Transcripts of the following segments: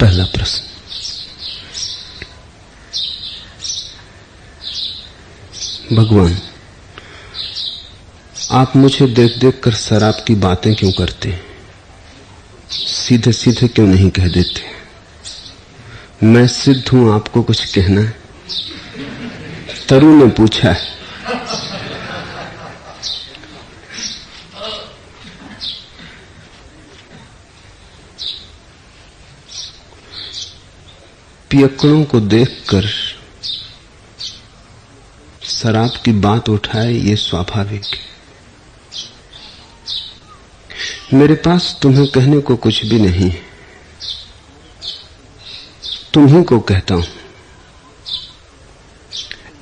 पहला प्रश्न, भगवान, आप मुझे देख देख कर शराब की बातें क्यों करते हैं? सीधे सीधे क्यों नहीं कह देते? मैं सिद्ध हूं आपको कुछ कहना है? तरु ने पूछा है। पियक्कड़ों को देखकर शराब की बात उठाए, ये स्वाभाविक है। मेरे पास तुम्हें कहने को कुछ भी नहीं, तुम्ही को कहता हूं।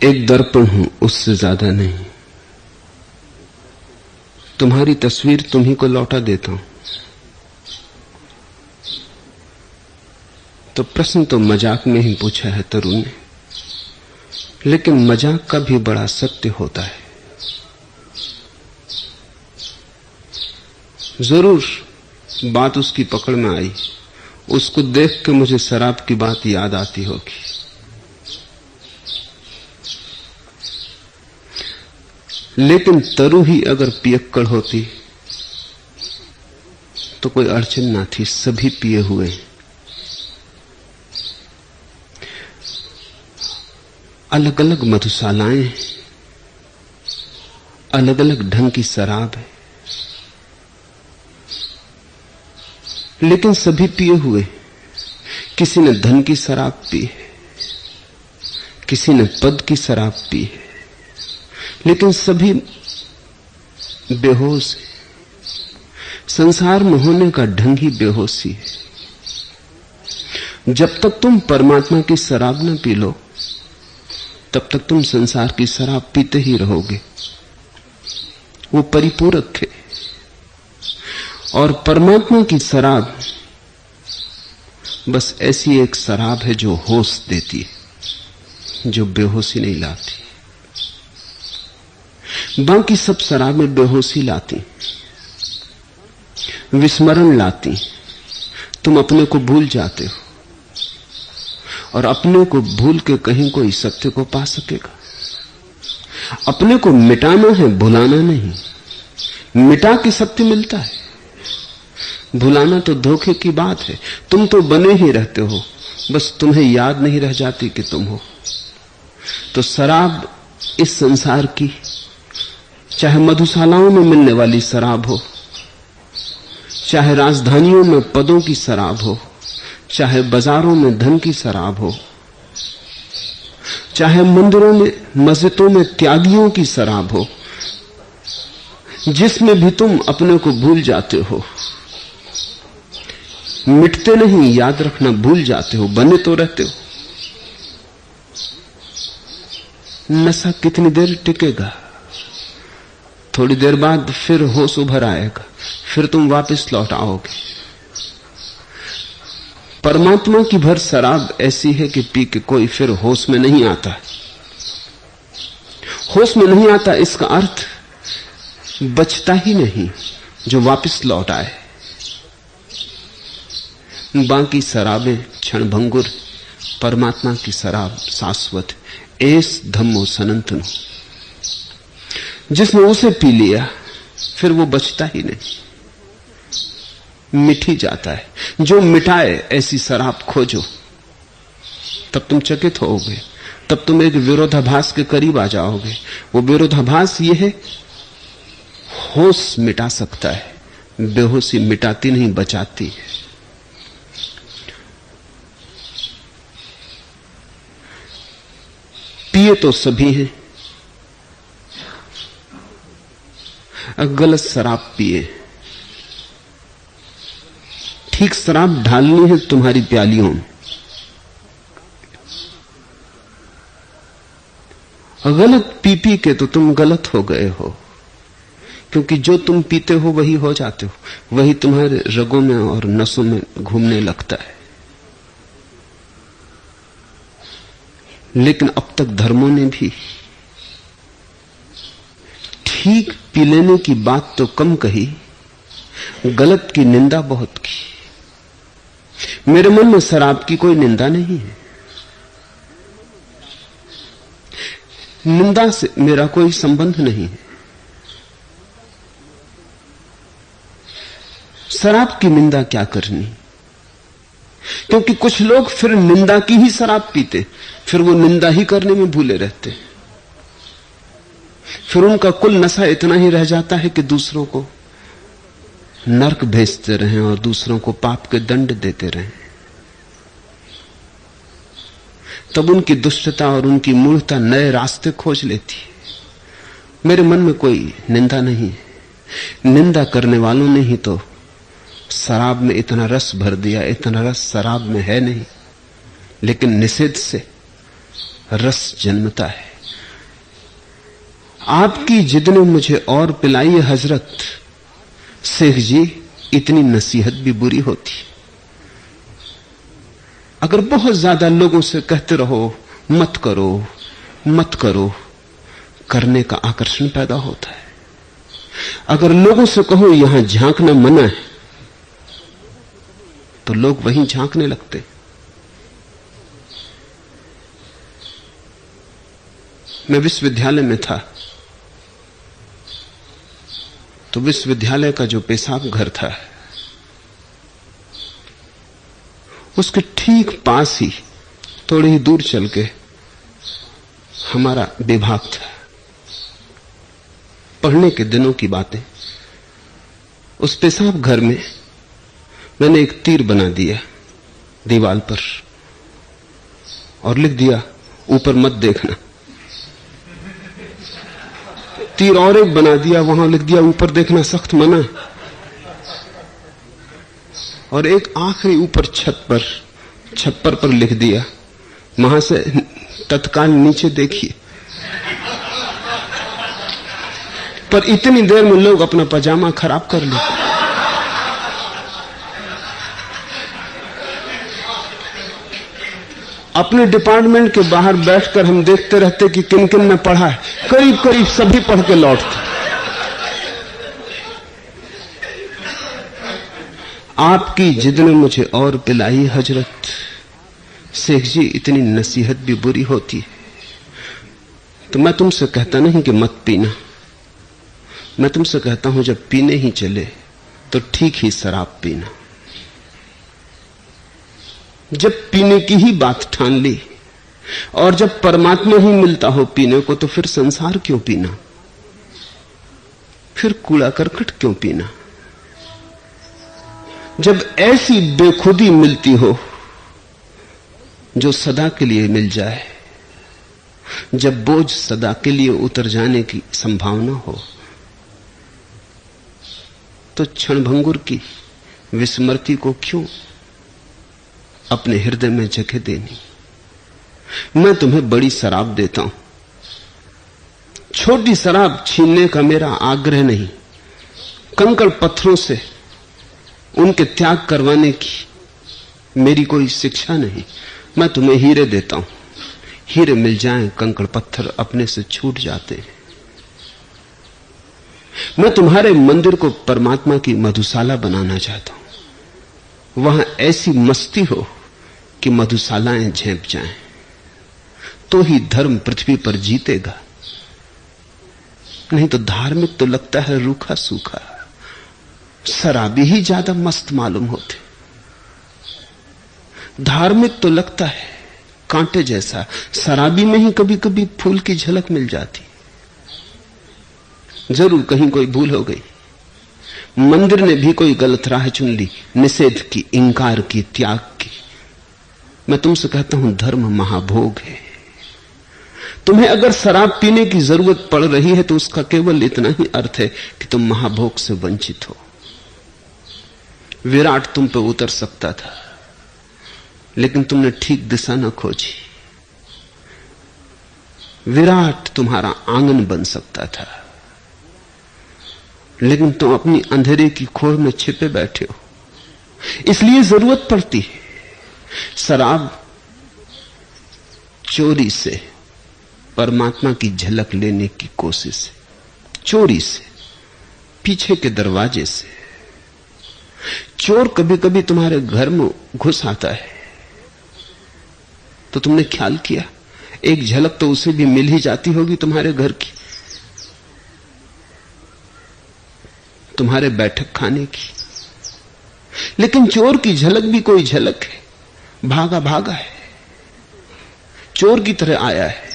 एक दर्पण हूं, उससे ज्यादा नहीं। तुम्हारी तस्वीर तुम्ही को लौटा देता हूं। तो प्रश्न तो मजाक में ही पूछा है तरु ने, लेकिन मजाक का भी बड़ा सत्य होता है। जरूर बात उसकी पकड़ में आई, उसको देख के मुझे शराब की बात याद आती होगी। लेकिन तरु ही अगर पियक्कड़ होती तो कोई अड़चन ना थी, सभी पिए हुए। अलग अलग मधुशालाएं, अलग अलग ढंग की शराब है, लेकिन सभी पिए हुए। किसी ने धन की शराब पी है, किसी ने पद की शराब पी है, लेकिन सभी बेहोश है। संसार में होने का ढंग ही बेहोशी है। जब तक तुम परमात्मा की शराब न पी लो, तब तक तुम संसार की शराब पीते ही रहोगे। वो परिपूरक है। और परमात्मा की शराब बस ऐसी एक शराब है जो होश देती है, जो बेहोशी नहीं लाती। बाकी सब शराबें बेहोशी लाती, विस्मरण लाती। तुम अपने को भूल जाते हो, और अपने को भूल के कहीं कोई सत्य को पा सकेगा? अपने को मिटाना है, भुलाना नहीं। मिटा के सत्य मिलता है, भुलाना तो धोखे की बात है। तुम तो बने ही रहते हो, बस तुम्हें याद नहीं रह जाती कि तुम हो। तो शराब इस संसार की, चाहे मधुशालाओं में मिलने वाली शराब हो, चाहे राजधानियों में पदों की शराब हो, चाहे बाजारों में धन की शराब हो, चाहे मंदिरों में मस्जिदों में त्यागियों की शराब हो, जिसमें भी तुम अपने को भूल जाते हो। मिटते नहीं, याद रखना, भूल जाते हो, बने तो रहते हो। नशा कितनी देर टिकेगा? थोड़ी देर बाद फिर होश उभर आएगा, फिर तुम वापस लौट आओगे। परमात्मा की भर शराब ऐसी है कि पी के कोई फिर होश में नहीं आता। होश में नहीं आता, इसका अर्थ बचता ही नहीं जो वापस लौट आए। बाकी शराबें क्षणभंगुर, परमात्मा की शराब शाश्वत। एस धम्मो सनातन। जिसने उसे पी लिया फिर वो बचता ही नहीं, मिट ही जाता है। जो मिटाए ऐसी शराब खोजो, तब तुम चकित होगे, तब तुम एक विरोधाभास के करीब आ जाओगे। वो विरोधाभास ये है, होश मिटा सकता है, बेहोशी मिटाती नहीं, बचाती है। पिए तो सभी हैं, गलत शराब पिए। ठीक शराब ढालनी है तुम्हारी प्यालियों में। गलत पी पी के तो तुम गलत हो गए हो, क्योंकि जो तुम पीते हो वही हो जाते हो, वही तुम्हारे रगों में और नसों में घूमने लगता है। लेकिन अब तक धर्मों ने भी ठीक पी लेने की बात तो कम कही, गलत की निंदा बहुत की। मेरे मन में शराब की कोई निंदा नहीं है। निंदा से मेरा कोई संबंध नहीं है। शराब की निंदा क्या करनी, क्योंकि कुछ लोग फिर निंदा की ही शराब पीते, फिर वो निंदा ही करने में भूले रहते। फिर उनका कुल नशा इतना ही रह जाता है कि दूसरों को नरक भेजते रहें और दूसरों को पाप के दंड देते रहें। तब उनकी दुष्टता और उनकी मूर्खता नए रास्ते खोज लेती है। मेरे मन में कोई निंदा नहीं है। निंदा करने वालों ने ही तो शराब में इतना रस भर दिया। इतना रस शराब में है नहीं, लेकिन निषेध से रस जन्मता है। आपकी जिद ने मुझे और पिलाई हजरत, शेख जी इतनी नसीहत भी बुरी होती। अगर बहुत ज्यादा लोगों से कहते रहो मत करो मत करो, करने का आकर्षण पैदा होता है। अगर लोगों से कहो यहां झांकना मना है, तो लोग वहीं झांकने लगते। मैं विश्वविद्यालय में था, तो विश्वविद्यालय का जो पेशाब घर था, उसके ठीक पास ही थोड़ी ही दूर चल के हमारा विभाग था। पढ़ने के दिनों की बातें। उस पेशाब घर में मैंने एक तीर बना दिया दीवार पर और लिख दिया ऊपर मत देखना। तीर और एक बना दिया, वहां लिख दिया ऊपर देखना सख्त मना। और एक आखिरी ऊपर छप्पर पर लिख दिया वहां से तत्काल नीचे देखिए। पर इतनी देर में लोग अपना पजामा खराब कर लेते। अपने डिपार्टमेंट के बाहर बैठकर हम देखते रहते कि किन किन ने पढ़ा है। करीब करीब सभी पढ़ के लौटते। आपकी जिद ने मुझे और पिलाई हजरत, शेख जी इतनी नसीहत भी बुरी होती है। तो मैं तुमसे कहता नहीं कि मत पीना, मैं तुमसे कहता हूं जब पीने ही चले तो ठीक ही शराब पीना। जब पीने की ही बात ठान ली और जब परमात्मा ही मिलता हो पीने को, तो फिर संसार क्यों पीना, फिर कूड़ा करकट क्यों पीना। जब ऐसी बेखुदी मिलती हो जो सदा के लिए मिल जाए, जब बोझ सदा के लिए उतर जाने की संभावना हो, तो क्षणभंगुर की विस्मृति को क्यों अपने हृदय में जगह देनी। मैं तुम्हें बड़ी शराब देता हूं, छोटी शराब छीनने का मेरा आग्रह नहीं, कंकड़ पत्थरों से उनके त्याग करवाने की मेरी कोई शिक्षा नहीं। मैं तुम्हें हीरे देता हूं, हीरे मिल जाएं, कंकड़ पत्थर अपने से छूट जाते हैं। मैं तुम्हारे मंदिर को परमात्मा की मधुशाला बनाना चाहता हूं, वहां ऐसी मस्ती हो कि मधुशालाएं झेप जाएं, तो ही धर्म पृथ्वी पर जीतेगा। नहीं तो धार्मिक तो लगता है रूखा सूखा, शराबी ही ज्यादा मस्त मालूम होते। धार्मिक तो लगता है कांटे जैसा, शराबी में ही कभी कभी फूल की झलक मिल जाती। जरूर कहीं कोई भूल हो गई, मंदिर ने भी कोई गलत राह चुन ली, निषेध की, इंकार की, त्याग की। मैं तुमसे कहता हूं धर्म महाभोग है। तुम्हें अगर शराब पीने की जरूरत पड़ रही है तो उसका केवल इतना ही अर्थ है कि तुम महाभोग से वंचित हो। विराट तुम पे उतर सकता था, लेकिन तुमने ठीक दिशा न खोजी। विराट तुम्हारा आंगन बन सकता था, लेकिन तुम अपनी अंधेरे की खोर में छिपे बैठे हो। इसलिए जरूरत पड़ती है। शराब चोरी से परमात्मा की झलक लेने की कोशिश है, चोरी से, पीछे के दरवाजे से। चोर कभी कभी तुम्हारे घर में घुस आता है तो तुमने ख्याल किया, एक झलक तो उसे भी मिल ही जाती होगी तुम्हारे घर की, तुम्हारे बैठक खाने की। लेकिन चोर की झलक भी कोई झलक है, भागा भागा है, चोर की तरह आया है।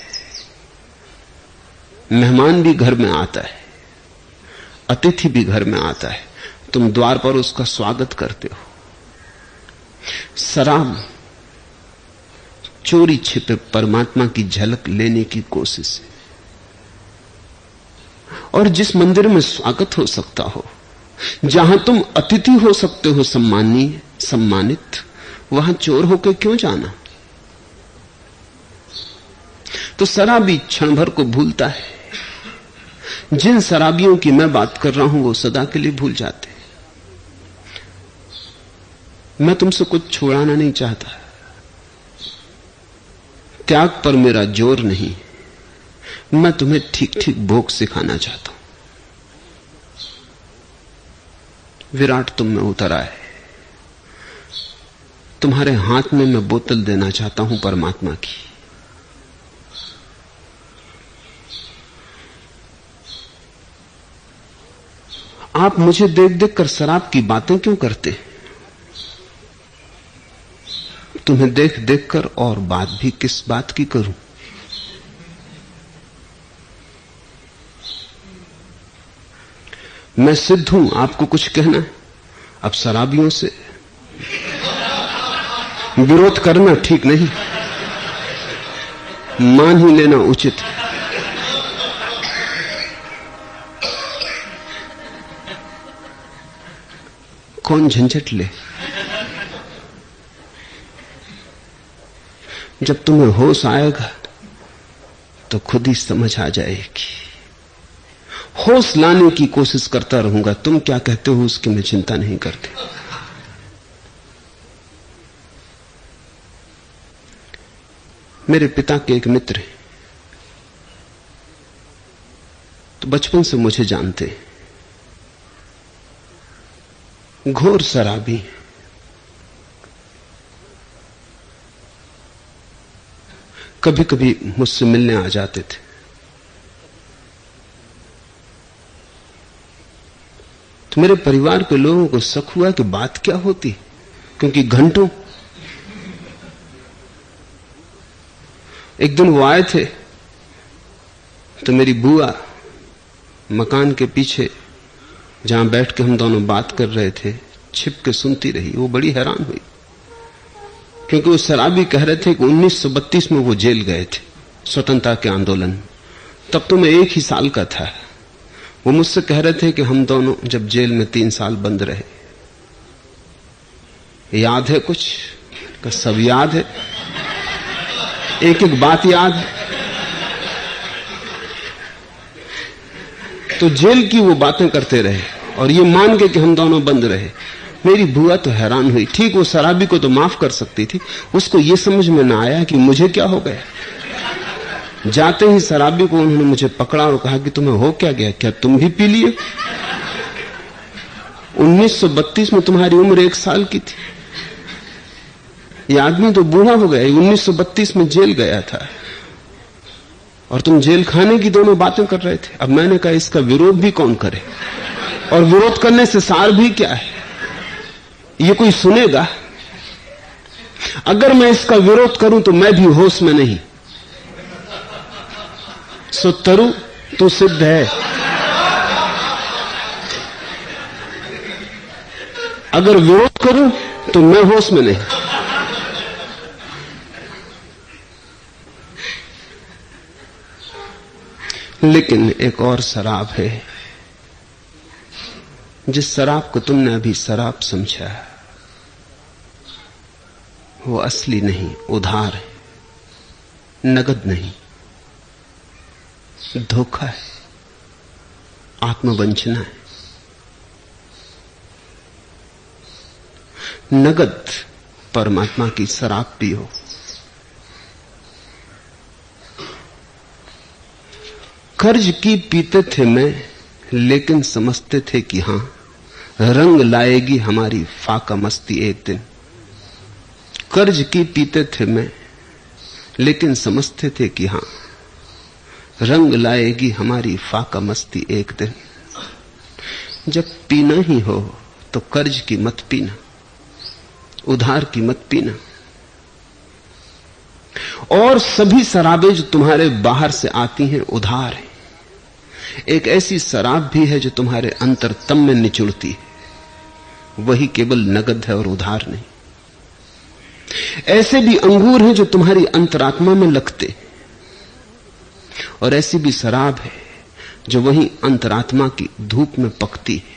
मेहमान भी घर में आता है, अतिथि भी घर में आता है, तुम द्वार पर उसका स्वागत करते हो। शराब चोरी छिपे परमात्मा की झलक लेने की कोशिश है। और जिस मंदिर में स्वागत हो सकता हो, जहां तुम अतिथि हो सकते हो, सम्मानीय सम्मानित, वहां चोर होकर क्यों जाना? तो शराबी क्षण भर को भूलता है। जिन शराबियों की मैं बात कर रहा हूं वो सदा के लिए भूल जाते। मैं तुमसे कुछ छुड़ाना नहीं चाहता, त्याग पर मेरा जोर नहीं, मैं तुम्हें ठीक ठीक भोग सिखाना चाहता हूं। विराट तुम में उतर आए, तुम्हारे हाथ में मैं बोतल देना चाहता हूं परमात्मा की। आप मुझे देख देख कर शराब की बातें क्यों करते? तुम्हें देख देख कर और बात भी किस बात की करूं? मैं सिद्ध हूं, आपको कुछ कहना है? अब शराबियों से विरोध करना ठीक नहीं, मान ही लेना उचित है। कौन झंझट ले? जब तुम्हें होश आएगा तो खुद ही समझ आ जाएगी। होश लाने की कोशिश करता रहूंगा, तुम क्या कहते हो उसकी मैं चिंता नहीं करती। मेरे पिता के एक मित्र हैं, तो बचपन से मुझे जानते हैं। घोर शराबी, कभी कभी मुझसे मिलने आ जाते थे। तो मेरे परिवार के लोगों को शक हुआ कि बात क्या होती, क्योंकि घंटों। एक दिन वो आए थे तो मेरी बुआ मकान के पीछे जहां बैठ के हम दोनों बात कर रहे थे छिप के सुनती रही। वो बड़ी हैरान हुई, क्योंकि वो शराबी कह रहे थे कि 1932 में वो जेल गए थे स्वतंत्रता के आंदोलन में। तब तो मैं 1 ही साल का था। वो मुझसे कह रहे थे कि हम दोनों जब जेल में 3 साल बंद रहे, याद है कुछ? का सब याद है, एक एक बात याद है। तो जेल की वो बातें करते रहे और ये मान के कि हम दोनों बंद रहे। मेरी बुआ तो हैरान हुई। ठीक, वो शराबी को तो माफ कर सकती थी, उसको ये समझ में ना आया कि मुझे क्या हो गया। जाते ही शराबी को उन्होंने मुझे पकड़ा और कहा कि तुम्हें हो क्या गया, क्या तुम भी पी लिए? 1932 में तुम्हारी उम्र 1 साल की थी। ये आदमी तो बूढ़ा हो गया, 1932 में जेल गया था और तुम जेल खाने की दोनों बातें कर रहे थे। अब मैंने कहा इसका विरोध भी कौन करे, और विरोध करने से सार भी क्या है? ये कोई सुनेगा? अगर मैं इसका विरोध करूं तो मैं भी होश में नहीं। सो तरु तू सिद्ध है। अगर विरोध करूं तो मैं होश में नहीं। लेकिन एक और शराब है, जिस शराब को तुमने अभी शराब समझा, वो असली नहीं, उधार है, नगद नहीं, धोखा है, आत्मवंचना है। नगद परमात्मा की शराब पियो। कर्ज की पीते थे मैं, लेकिन समझते थे कि हां रंग लाएगी हमारी फाका मस्ती एक दिन। कर्ज की पीते थे मैं, लेकिन समझते थे कि हां, रंग लाएगी हमारी फाका मस्ती एक दिन। जब पीना ही हो तो कर्ज की मत पीना, उधार की मत पीना। और सभी शराबें जो तुम्हारे बाहर से आती हैं उधार है। एक ऐसी शराब भी है जो तुम्हारे अंतरतम में निचुड़ती है, वही केवल नगद है और उधार नहीं। ऐसे भी अंगूर हैं जो तुम्हारी अंतरात्मा में लगते, और ऐसी भी शराब है जो वही अंतरात्मा की धूप में पकती है,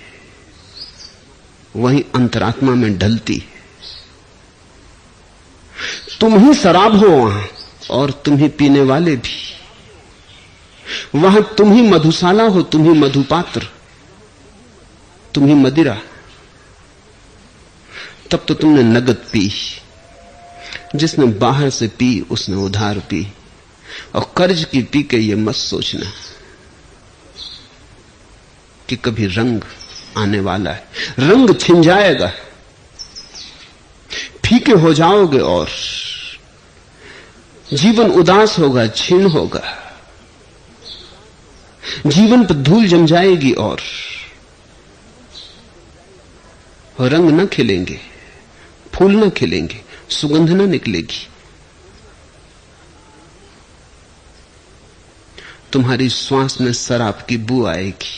वही अंतरात्मा में ढलती है। तुम ही शराब हो वहां, और तुम ही पीने वाले भी वहां। तुम ही मधुशाला हो, तुम ही मधुपात्र, तुम ही मदिरा। तब तो तुमने नगद पी। जिसने बाहर से पी उसने उधार पी। और कर्ज की पी के ये मत सोचना कि कभी रंग आने वाला है। रंग छिन जाएगा, फीके हो जाओगे और जीवन उदास होगा, क्षीण होगा, जीवन पर धूल जम जाएगी और रंग न खिलेंगे, फूल न खिलेंगे, सुगंध न निकलेगी। तुम्हारी श्वास में शराब की बू आएगी।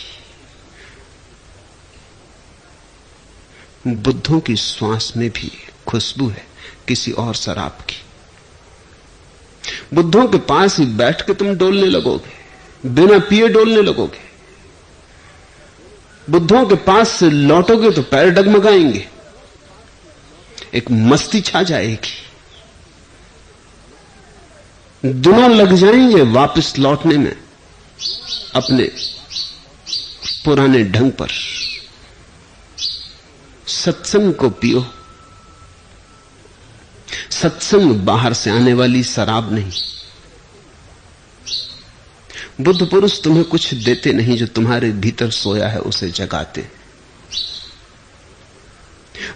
बुद्धों की श्वास में भी खुशबू है किसी और शराब की। बुद्धों के पास ही बैठ के तुम डोलने लगोगे, बिना पिए डोलने लगोगे। बुद्धों के पास से लौटोगे तो पैर डगमगाएंगे, एक मस्ती छा जाएगी। दिनों लग जाएंगे वापस लौटने में अपने पुराने ढंग पर। सत्संग को पियो। सत्संग बाहर से आने वाली शराब नहीं। बुद्ध पुरुष तुम्हें कुछ देते नहीं, जो तुम्हारे भीतर सोया है उसे जगाते।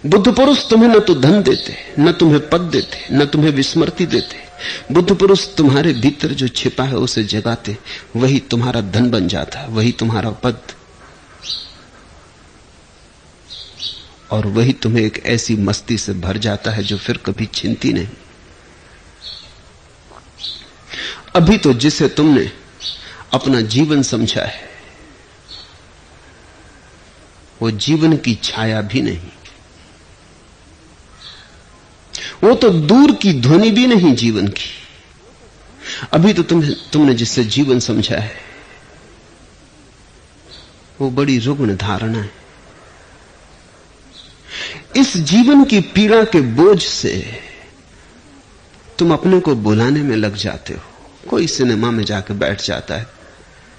बुद्ध पुरुष तुम्हें न तो धन देते, न तुम्हें पद देते, न तुम्हें विस्मृति देते। बुद्ध पुरुष तुम्हारे भीतर जो छिपा है उसे जगाते। वही तुम्हारा धन बन जाता है, वही तुम्हारा पद, और वही तुम्हें एक ऐसी मस्ती से भर जाता है जो फिर कभी छिनती नहीं। अभी तो जिसे तुमने अपना जीवन समझा है वो जीवन की छाया भी नहीं, वो तो दूर की ध्वनि भी नहीं जीवन की। अभी तो तुमने जिससे जीवन समझा है वो बड़ी रुग्ण धारणा है। इस जीवन की पीड़ा के बोझ से तुम अपने को बुलाने में लग जाते हो। कोई सिनेमा में जाकर बैठ जाता है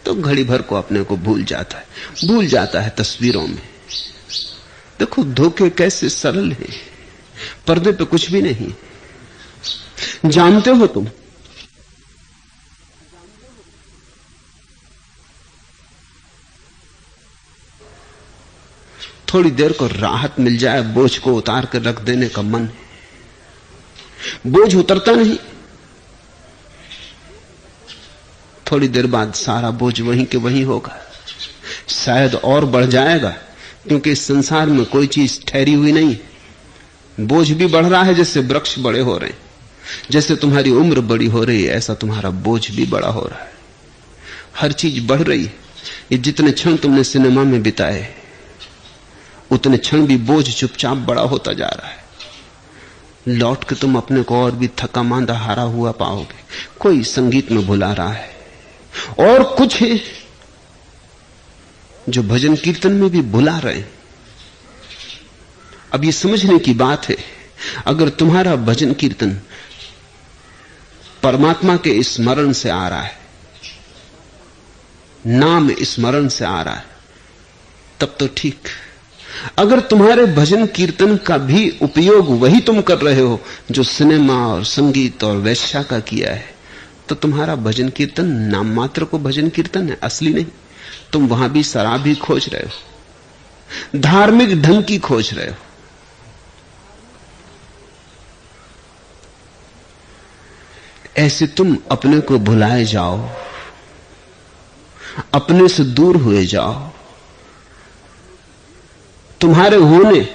तो घड़ी भर को अपने को भूल जाता है तस्वीरों में। देखो धोखे कैसे सरल हैं, पर्दे पे कुछ भी नहीं। जानते हो तुम थोड़ी देर को राहत मिल जाए, बोझ को उतार कर रख देने का मन है। बोझ उतरता नहीं, थोड़ी देर बाद सारा बोझ वहीं के वहीं होगा। शायद और बढ़ जाएगा, क्योंकि इस संसार में कोई चीज ठहरी हुई नहीं है। बोझ भी बढ़ रहा है, जैसे वृक्ष बड़े हो रहे हैं। जैसे तुम्हारी उम्र बड़ी हो रही है, ऐसा तुम्हारा बोझ भी बड़ा हो रहा है। हर चीज बढ़ रही है। ये जितने क्षण तुमने सिनेमा में बिताए, उतने क्षण भी बोझ चुपचाप बड़ा होता जा रहा है। लौट के तुम अपने को और भी थका मांदा हारा हुआ पाओगे। कोई संगीत में बुला रहा है, और कुछ है जो भजन कीर्तन में भी बुला रहे हैं। अब ये समझने की बात है, अगर तुम्हारा भजन कीर्तन परमात्मा के स्मरण से आ रहा है, नाम स्मरण से आ रहा है, तब तो ठीक। अगर तुम्हारे भजन कीर्तन का भी उपयोग वही तुम कर रहे हो जो सिनेमा और संगीत और वैश्या का किया है, तो तुम्हारा भजन कीर्तन नाम मात्र को भजन कीर्तन है, असली नहीं। तुम वहां भी शराब ही खोज रहे हो। धार्मिक ढंग की खोज रहे हो। ऐसे तुम अपने को भुलाए जाओ, अपने से दूर हुए जाओ, तुम्हारे होने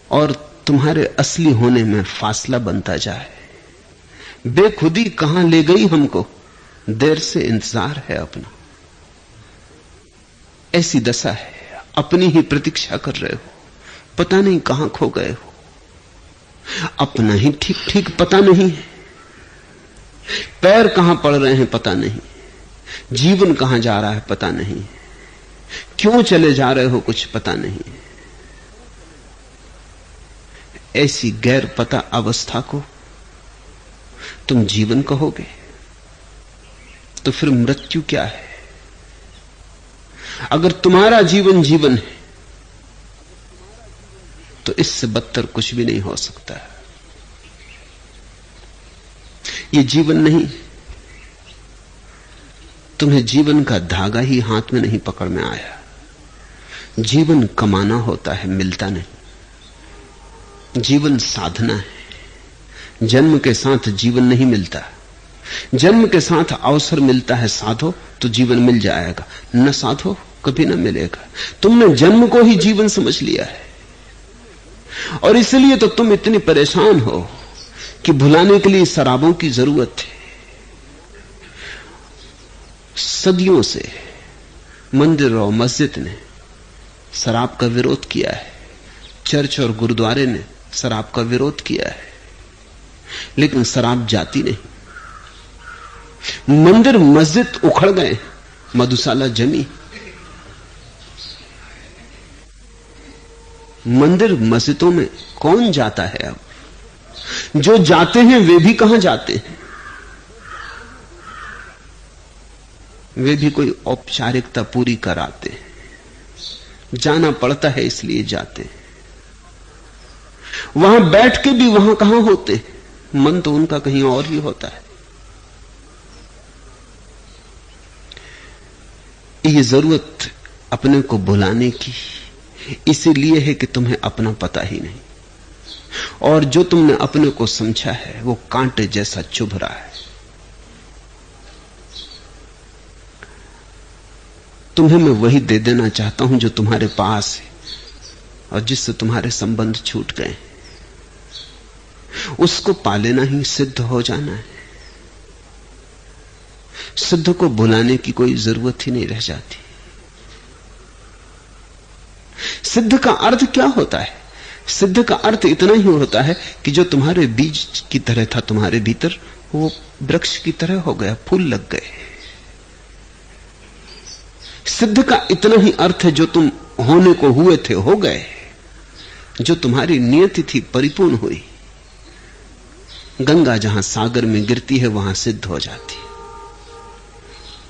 और तुम्हारे असली होने में फासला बनता जाए। बेखुदी कहां ले गई हमको, देर से इंतजार है अपना। ऐसी दशा है, अपनी ही प्रतीक्षा कर रहे हो, पता नहीं कहां खो गए हो। अपना ही ठीक ठीक पता नहीं है, पैर कहां पड़ रहे हैं पता नहीं, जीवन कहां जा रहा है पता नहीं, क्यों चले जा रहे हो कुछ पता नहीं। ऐसी गैर पता अवस्था को तुम जीवन कहोगे तो फिर मृत्यु क्या है? अगर तुम्हारा जीवन जीवन है तो इससे बदतर कुछ भी नहीं हो सकता। ये जीवन नहीं, तुम्हें जीवन का धागा ही हाथ में नहीं पकड़ में आया। जीवन कमाना होता है, मिलता नहीं। जीवन साधना है, जन्म के साथ जीवन नहीं मिलता। जन्म के साथ अवसर मिलता है, साधो तो जीवन मिल जाएगा, न साधो कभी न मिलेगा। तुमने जन्म को ही जीवन समझ लिया है और इसलिए तो तुम इतनी परेशान हो कि भुलाने के लिए शराबों की जरूरत है। सदियों से मंदिर और मस्जिद ने शराब का विरोध किया है, चर्च और गुरुद्वारे ने शराब का विरोध किया है, लेकिन शराब जाती नहीं। मंदिर मस्जिद उखड़ गए, मधुशाला जमी। मंदिर मस्जिदों में कौन जाता है अब? जो जाते हैं वे भी कहां जाते हैं? वे भी कोई औपचारिकता पूरी कराते हैं, जाना पड़ता है इसलिए जाते हैं। वहां बैठ के भी वहां कहां होते, मन तो उनका कहीं और ही होता है। ये जरूरत अपने को भुलाने की इसीलिए है कि तुम्हें अपना पता ही नहीं, और जो तुमने अपने को समझा है वो कांटे जैसा चुभ रहा है। तुम्हें मैं वही दे देना चाहता हूं जो तुम्हारे पास है और जिससे तुम्हारे संबंध छूट गए। उसको पा लेना ही सिद्ध हो जाना है। सिद्ध को भुलाने की कोई जरूरत ही नहीं रह जाती। सिद्ध का अर्थ क्या होता है? सिद्ध का अर्थ इतना ही होता है कि जो तुम्हारे बीज की तरह था तुम्हारे भीतर, वो वृक्ष की तरह हो गया, फूल लग गए। सिद्ध का इतना ही अर्थ है जो तुम होने को हुए थे हो गए, जो तुम्हारी नियति थी परिपूर्ण हुई। गंगा जहां सागर में गिरती है वहां सिद्ध हो जाती है,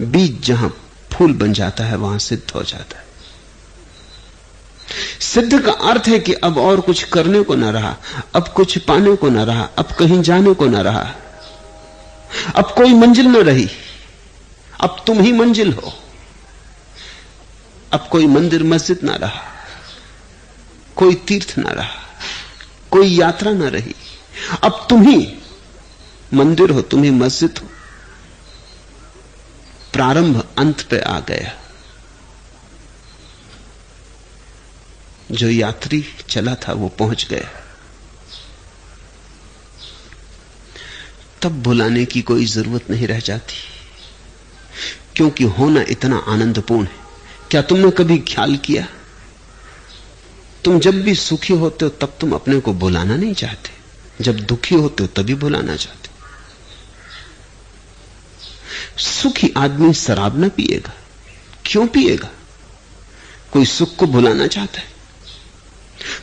बीज जहां फूल बन जाता है वहां सिद्ध हो जाता है। सिद्ध का अर्थ है कि अब और कुछ करने को न रहा, अब कुछ पाने को न रहा, अब कहीं जाने को न रहा, अब कोई मंजिल न रही, अब तुम ही मंजिल हो। अब कोई मंदिर मस्जिद ना रहा, कोई तीर्थ ना रहा, कोई यात्रा ना रही, अब तुम ही मंदिर हो, तुम ही मस्जिद हो। प्रारंभ अंत पे आ गया। जो यात्री चला था वो पहुंच गया। तब भुलाने की कोई जरूरत नहीं रह जाती, क्योंकि होना इतना आनंदपूर्ण है। क्या तुमने कभी ख्याल किया, तुम जब भी सुखी होते हो तब तुम अपने को भुलाना नहीं चाहते, जब दुखी होते हो तभी भुलाना चाहते। सुखी आदमी शराब ना पिएगा, क्यों पिएगा? कोई सुख को भुलाना चाहता है,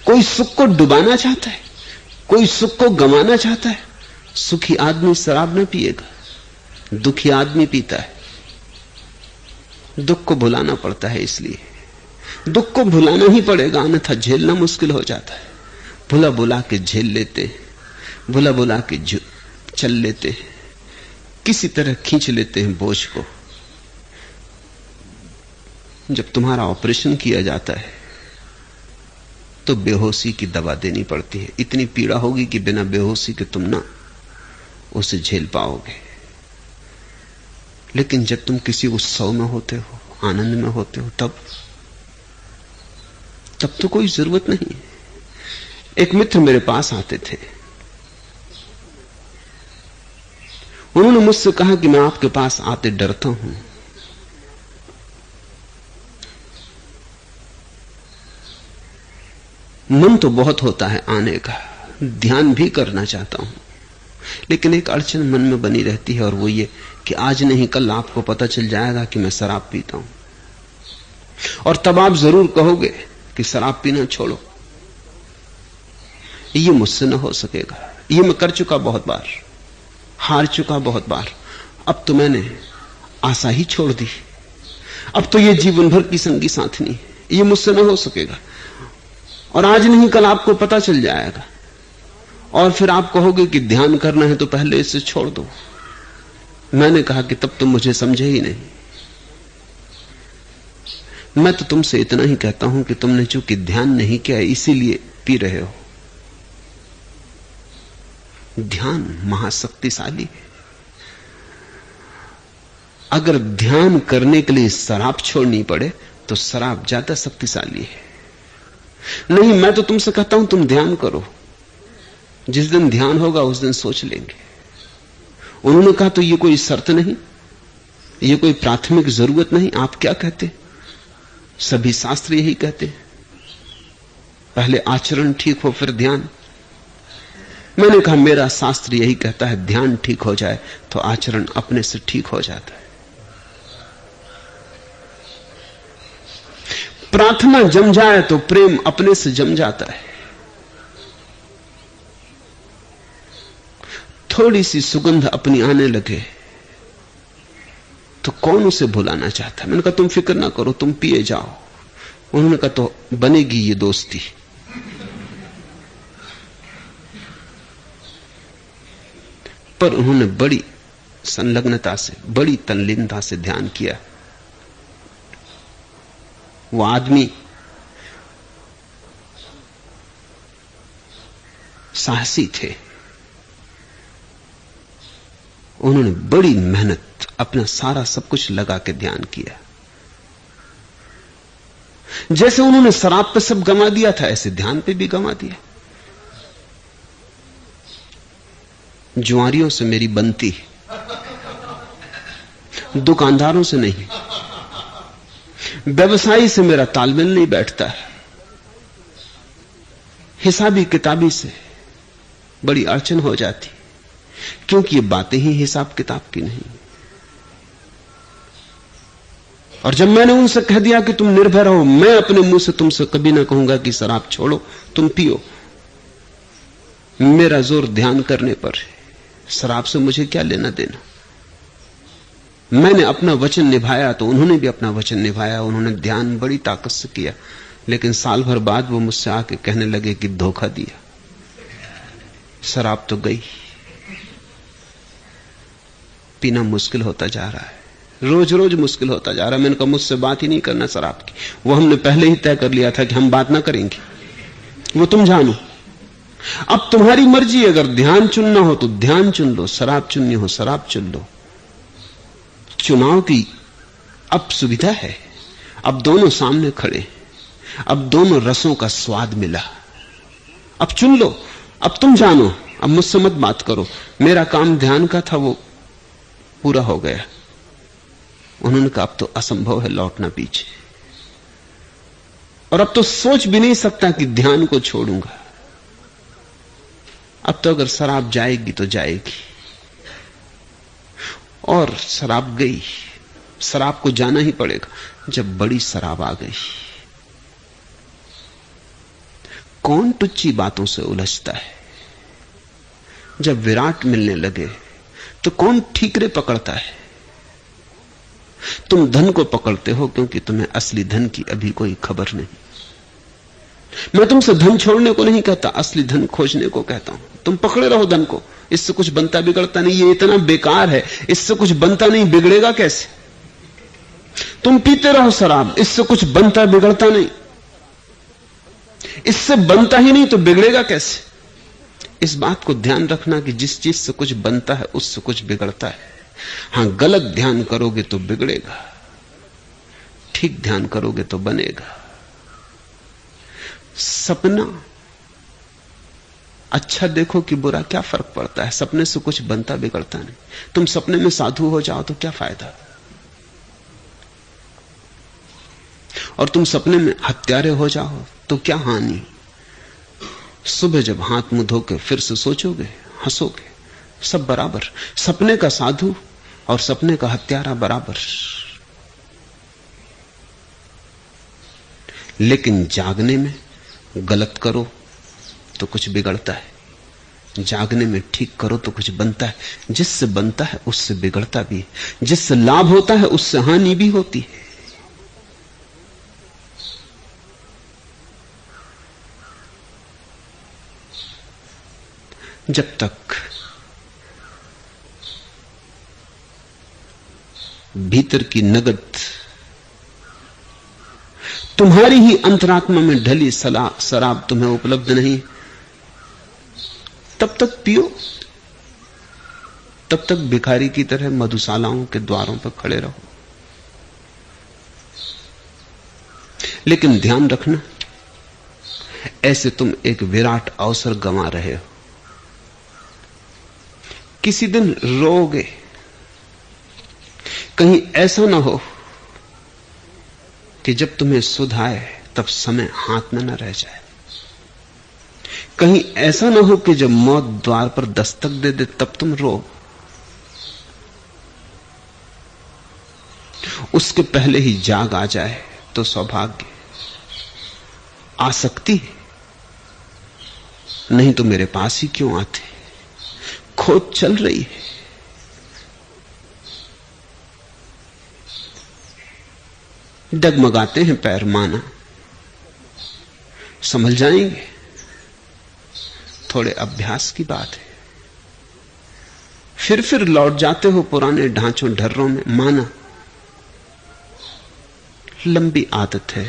कोई सुख को डुबाना चाहता है, कोई सुख को गंवाना चाहता है। सुखी आदमी शराब ना पिएगा, दुखी आदमी पीता है। दुख को भुलाना पड़ता है, इसलिए दुख को भुलाना ही पड़ेगा, अन्यथा झेलना मुश्किल हो जाता है। भुला भुला के झेल लेते हैं, भुला भुला के चल लेते हैं, किसी तरह खींच लेते हैं बोझ को। जब तुम्हारा ऑपरेशन किया जाता है तो बेहोशी की दवा देनी पड़ती है। इतनी पीड़ा होगी कि बिना बेहोशी के तुम ना उसे झेल पाओगे। लेकिन जब तुम किसी उत्सव में होते हो, आनंद में होते हो, तब तो कोई जरूरत नहीं। एक मित्र मेरे पास आते थे, उन्होंने मुझसे कहा कि मैं आपके पास आते डरता हूं। मन तो बहुत होता है आने का, ध्यान भी करना चाहता हूं, लेकिन एक अड़चन मन में बनी रहती है, और वो ये कि आज नहीं कल आपको पता चल जाएगा कि मैं शराब पीता हूं, और तब आप जरूर कहोगे कि शराब पीना छोड़ो। ये मुझसे न हो सकेगा, ये मैं कर चुका बहुत बार, हार चुका बहुत बार। अब तो मैंने आशा ही छोड़ दी, अब तो ये जीवन भर की संगी साथनी है, ये मुझसे न हो सकेगा, और आज नहीं कल आपको पता चल जाएगा, और फिर आप कहोगे कि ध्यान करना है तो पहले इसे छोड़ दो। मैंने कहा कि तब तुम मुझे समझे ही नहीं। मैं तो तुमसे इतना ही कहता हूं कि तुमने चूंकि ध्यान नहीं किया इसीलिए पी रहे हो। ध्यान महाशक्तिशाली है। अगर ध्यान करने के लिए शराब छोड़नी पड़े तो शराब ज्यादा शक्तिशाली है। नहीं, मैं तो तुमसे कहता हूं तुम ध्यान करो, जिस दिन ध्यान होगा उस दिन सोच लेंगे। उन्होंने कहा तो ये कोई शर्त नहीं, ये कोई प्राथमिक जरूरत नहीं। आप क्या कहते? सभी शास्त्र यही कहते हैं, पहले आचरण ठीक हो फिर ध्यान। मैंने कहा मेरा शास्त्र यही कहता है ध्यान ठीक हो जाए तो आचरण अपने से ठीक हो जाता है। प्रार्थना जम जाए तो प्रेम अपने से जम जाता है। थोड़ी सी सुगंध अपनी आने लगे तो कौन उसे भुलाना चाहता? मैंने कहा तुम फिक्र ना करो, तुम पिए जाओ। उन्होंने कहा तो बनेगी ये दोस्ती। पर उन्होंने बड़ी संलग्नता से, बड़ी तल्लीनता से ध्यान किया। वो आदमी साहसी थे, उन्होंने बड़ी मेहनत, अपना सारा सब कुछ लगा के ध्यान किया। जैसे उन्होंने शराब पे सब गंवा दिया था, ऐसे ध्यान पे भी गंवा दिया। जुआरियों से मेरी बनती, दुकानदारों से नहीं, व्यवसायी से मेरा तालमेल नहीं बैठता है, हिसाबी किताबी से बड़ी अड़चन हो जाती, क्योंकि ये बातें ही हिसाब किताब की नहीं। और जब मैंने उनसे कह दिया कि तुम निर्भय रहो, मैं अपने मुंह से तुमसे कभी ना कहूंगा कि शराब छोड़ो, तुम पियो, मेरा जोर ध्यान करने पर है, शराब से मुझे क्या लेना देना। मैंने अपना वचन निभाया तो उन्होंने भी अपना वचन निभाया। उन्होंने ध्यान बड़ी ताकत से किया, लेकिन साल भर बाद वो मुझसे आके कहने लगे कि धोखा दिया, शराब तो गई, पीना मुश्किल होता जा रहा है, रोज रोज मुश्किल होता जा रहा है। मैंने कहा मुझसे बात ही नहीं करना शराब की, वो हमने पहले ही तय कर लिया था कि हम बात ना करेंगे, वो तुम जानो। अब तुम्हारी मर्जी, अगर ध्यान चुनना हो तो ध्यान चुन लो, शराब चुननी हो शराब चुन लो। चुनाव की अब सुविधा है, अब दोनों सामने खड़े, अब दोनों रसों का स्वाद मिला, अब चुन लो, अब तुम जानो, अब मुझसे मत बात करो। मेरा काम ध्यान का था, वो पूरा हो गया। उन्होंने कहा अब तो असंभव है लौटना पीछे, और अब तो सोच भी नहीं सकता कि ध्यान को छोड़ूंगा। अब तो अगर शराब जाएगी तो जाएगी, और शराब गई, शराब को जाना ही पड़ेगा। जब बड़ी शराब आ गई, कौन टुच्ची बातों से उलझता है? जब विराट मिलने लगे तो कौन ठीकरे पकड़ता है? तुम धन को पकड़ते हो क्योंकि तुम्हें असली धन की अभी कोई खबर नहीं। मैं तुमसे धन छोड़ने को नहीं कहता, असली धन खोजने को कहता हूं। तुम पकड़े रहो धन को, इससे कुछ बनता बिगड़ता नहीं, ये इतना बेकार है, इससे कुछ बनता नहीं, बिगड़ेगा कैसे? तुम पीते रहो शराब, इससे कुछ बनता बिगड़ता नहीं। इससे बनता ही नहीं तो बिगड़ेगा कैसे? इस बात को ध्यान रखना कि जिस चीज से कुछ बनता है उससे कुछ बिगड़ता है। हां, गलत ध्यान करोगे तो बिगड़ेगा, ठीक ध्यान करोगे तो बनेगा। सपना अच्छा देखो कि बुरा, क्या फर्क पड़ता है? सपने से कुछ बनता बिगड़ता नहीं। तुम सपने में साधु हो जाओ तो क्या फायदा, और तुम सपने में हत्यारे हो जाओ तो क्या हानि? सुबह जब हाथ मुंह धोके फिर से सोचोगे, हंसोगे, सब बराबर। सपने का साधु और सपने का हत्यारा बराबर। लेकिन जागने में गलत करो तो कुछ बिगड़ता है, जागने में ठीक करो तो कुछ बनता है। जिससे बनता है उससे बिगड़ता भी है, जिससे लाभ होता है उससे हानि भी होती है। जब तक भीतर की नगद तुम्हारी ही अंतरात्मा में ढली शराब तुम्हें उपलब्ध नहीं, तब तक पियो, तब तक भिखारी की तरह मधुशालाओं के द्वारों पर खड़े रहो। लेकिन ध्यान रखना, ऐसे तुम एक विराट अवसर गंवा रहे हो। किसी दिन रोओगे, कहीं ऐसा ना हो कि जब तुम्हें सुध आए तब समय हाथ में न रह जाए। कहीं ऐसा ना हो कि जब मौत द्वार पर दस्तक दे दे तब तुम रो। उसके पहले ही जाग आ जाए तो सौभाग्य। आसक्ति नहीं तो मेरे पास ही क्यों आते? खोज चल रही है। डगमगाते हैं पैर, माना संभल जाएंगे, थोड़े अभ्यास की बात है। फिर लौट जाते हो पुराने ढांचों ढर्रों में, माना लंबी आदत है,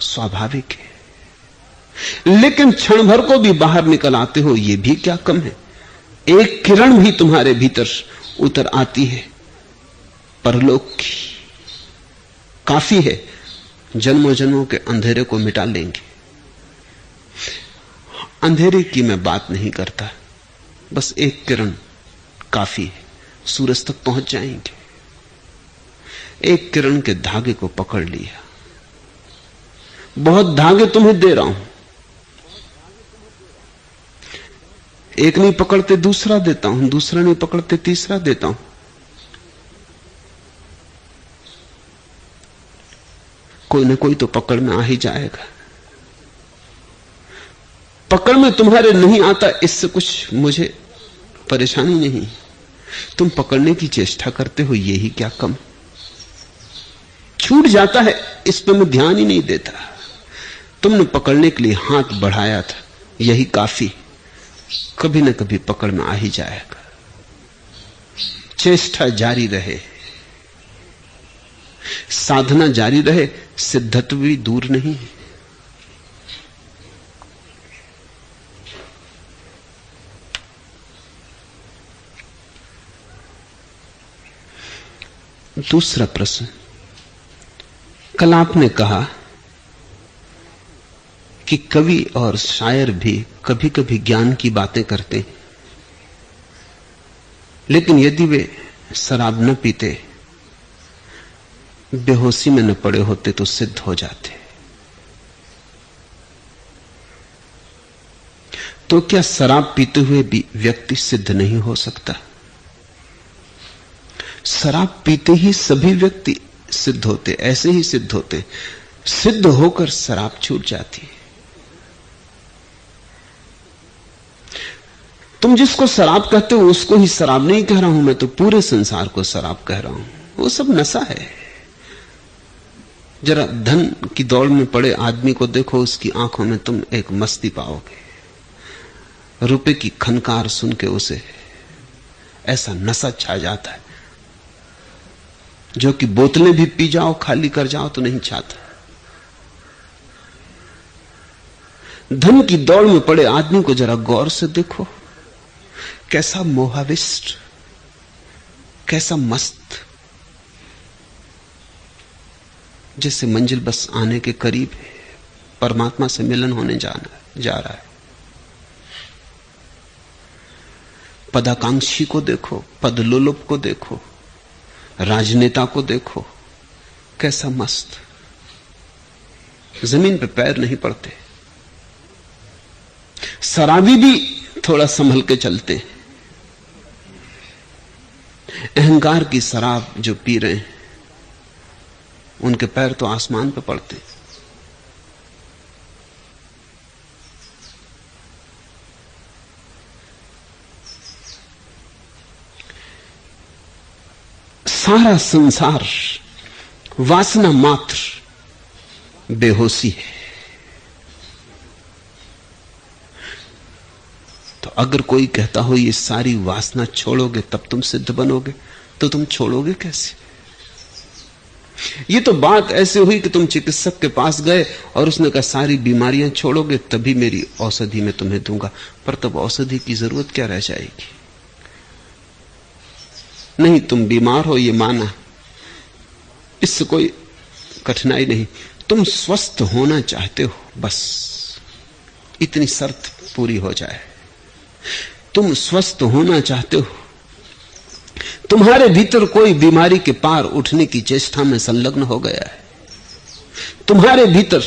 स्वाभाविक है। लेकिन क्षण भर को भी बाहर निकल आते हो, यह भी क्या कम है। एक किरण भी तुम्हारे भीतर उतर आती है परलोक की, काफी है, जन्मों जन्मों के अंधेरे को मिटा लेंगे। अंधेरे की मैं बात नहीं करता, बस एक किरण काफी है, सूरज तक पहुंच जाएंगे। एक किरण के धागे को पकड़ लिया, बहुत धागे तुम्हें दे रहा हूं, एक नहीं पकड़ते दूसरा देता हूं, दूसरा नहीं पकड़ते तीसरा देता हूं। कोई ना कोई तो पकड़ में आ ही जाएगा। पकड़ में तुम्हारे नहीं आता, इससे कुछ मुझे परेशानी नहीं। तुम पकड़ने की चेष्टा करते हो, यही क्या कम। छूट जाता है, इस पे मैं ध्यान ही नहीं देता। तुमने पकड़ने के लिए हाथ बढ़ाया था, यही काफी। कभी न कभी पकड़ में आ ही जाएगा। चेष्टा जारी रहे, साधना जारी रहे, सिद्धत्व भी दूर नहीं है। दूसरा प्रश्न, कल आपने कहा कि कवि और शायर भी कभी कभी ज्ञान की बातें करते हैं, लेकिन यदि वे शराब न पीते, बेहोशी में न पड़े होते तो सिद्ध हो जाते। तो क्या शराब पीते हुए भी व्यक्ति सिद्ध नहीं हो सकता? शराब पीते ही सभी व्यक्ति सिद्ध होते, ऐसे ही सिद्ध होते। सिद्ध होकर शराब छूट जाती है। तुम जिसको शराब कहते हो उसको ही शराब नहीं कह रहा हूं, मैं तो पूरे संसार को शराब कह रहा हूं। वो सब नशा है। जरा धन की दौड़ में पड़े आदमी को देखो, उसकी आंखों में तुम एक मस्ती पाओगे। रुपए की खनकार सुन के उसे ऐसा नशा छा जाता है जो कि बोतलें भी पी जाओ, खाली कर जाओ तो नहीं चाहता। धन की दौड़ में पड़े आदमी को जरा गौर से देखो, कैसा मोहाविष्ट, कैसा मस्त, जैसे मंजिल बस आने के करीब है, परमात्मा से मिलन होने जा रहा है। पदाकांक्षी को देखो, पदलोलुप को देखो, राजनेता को देखो, कैसा मस्त, जमीन पे पैर नहीं पड़ते। शराबी भी थोड़ा संभल के चलते हैं, अहंकार की शराब जो पी रहे हैं उनके पैर तो आसमान पे पड़ते हैं। सारा संसार वासना मात्र बेहोशी है। तो अगर कोई कहता हो ये सारी वासना छोड़ोगे तब तुम सिद्ध बनोगे, तो तुम छोड़ोगे कैसे? ये तो बात ऐसे हुई कि तुम चिकित्सक के पास गए और उसने कहा सारी बीमारियां छोड़ोगे तभी मेरी औषधि मैं तुम्हें दूंगा, पर तब औषधि की जरूरत क्या रह जाएगी? नहीं, तुम बीमार हो ये माना, इससे कोई कठिनाई नहीं, तुम स्वस्थ होना चाहते हो, बस इतनी शर्त पूरी हो जाए। तुम स्वस्थ होना चाहते हो, तुम्हारे भीतर कोई बीमारी के पार उठने की चेष्टा में संलग्न हो गया है, तुम्हारे भीतर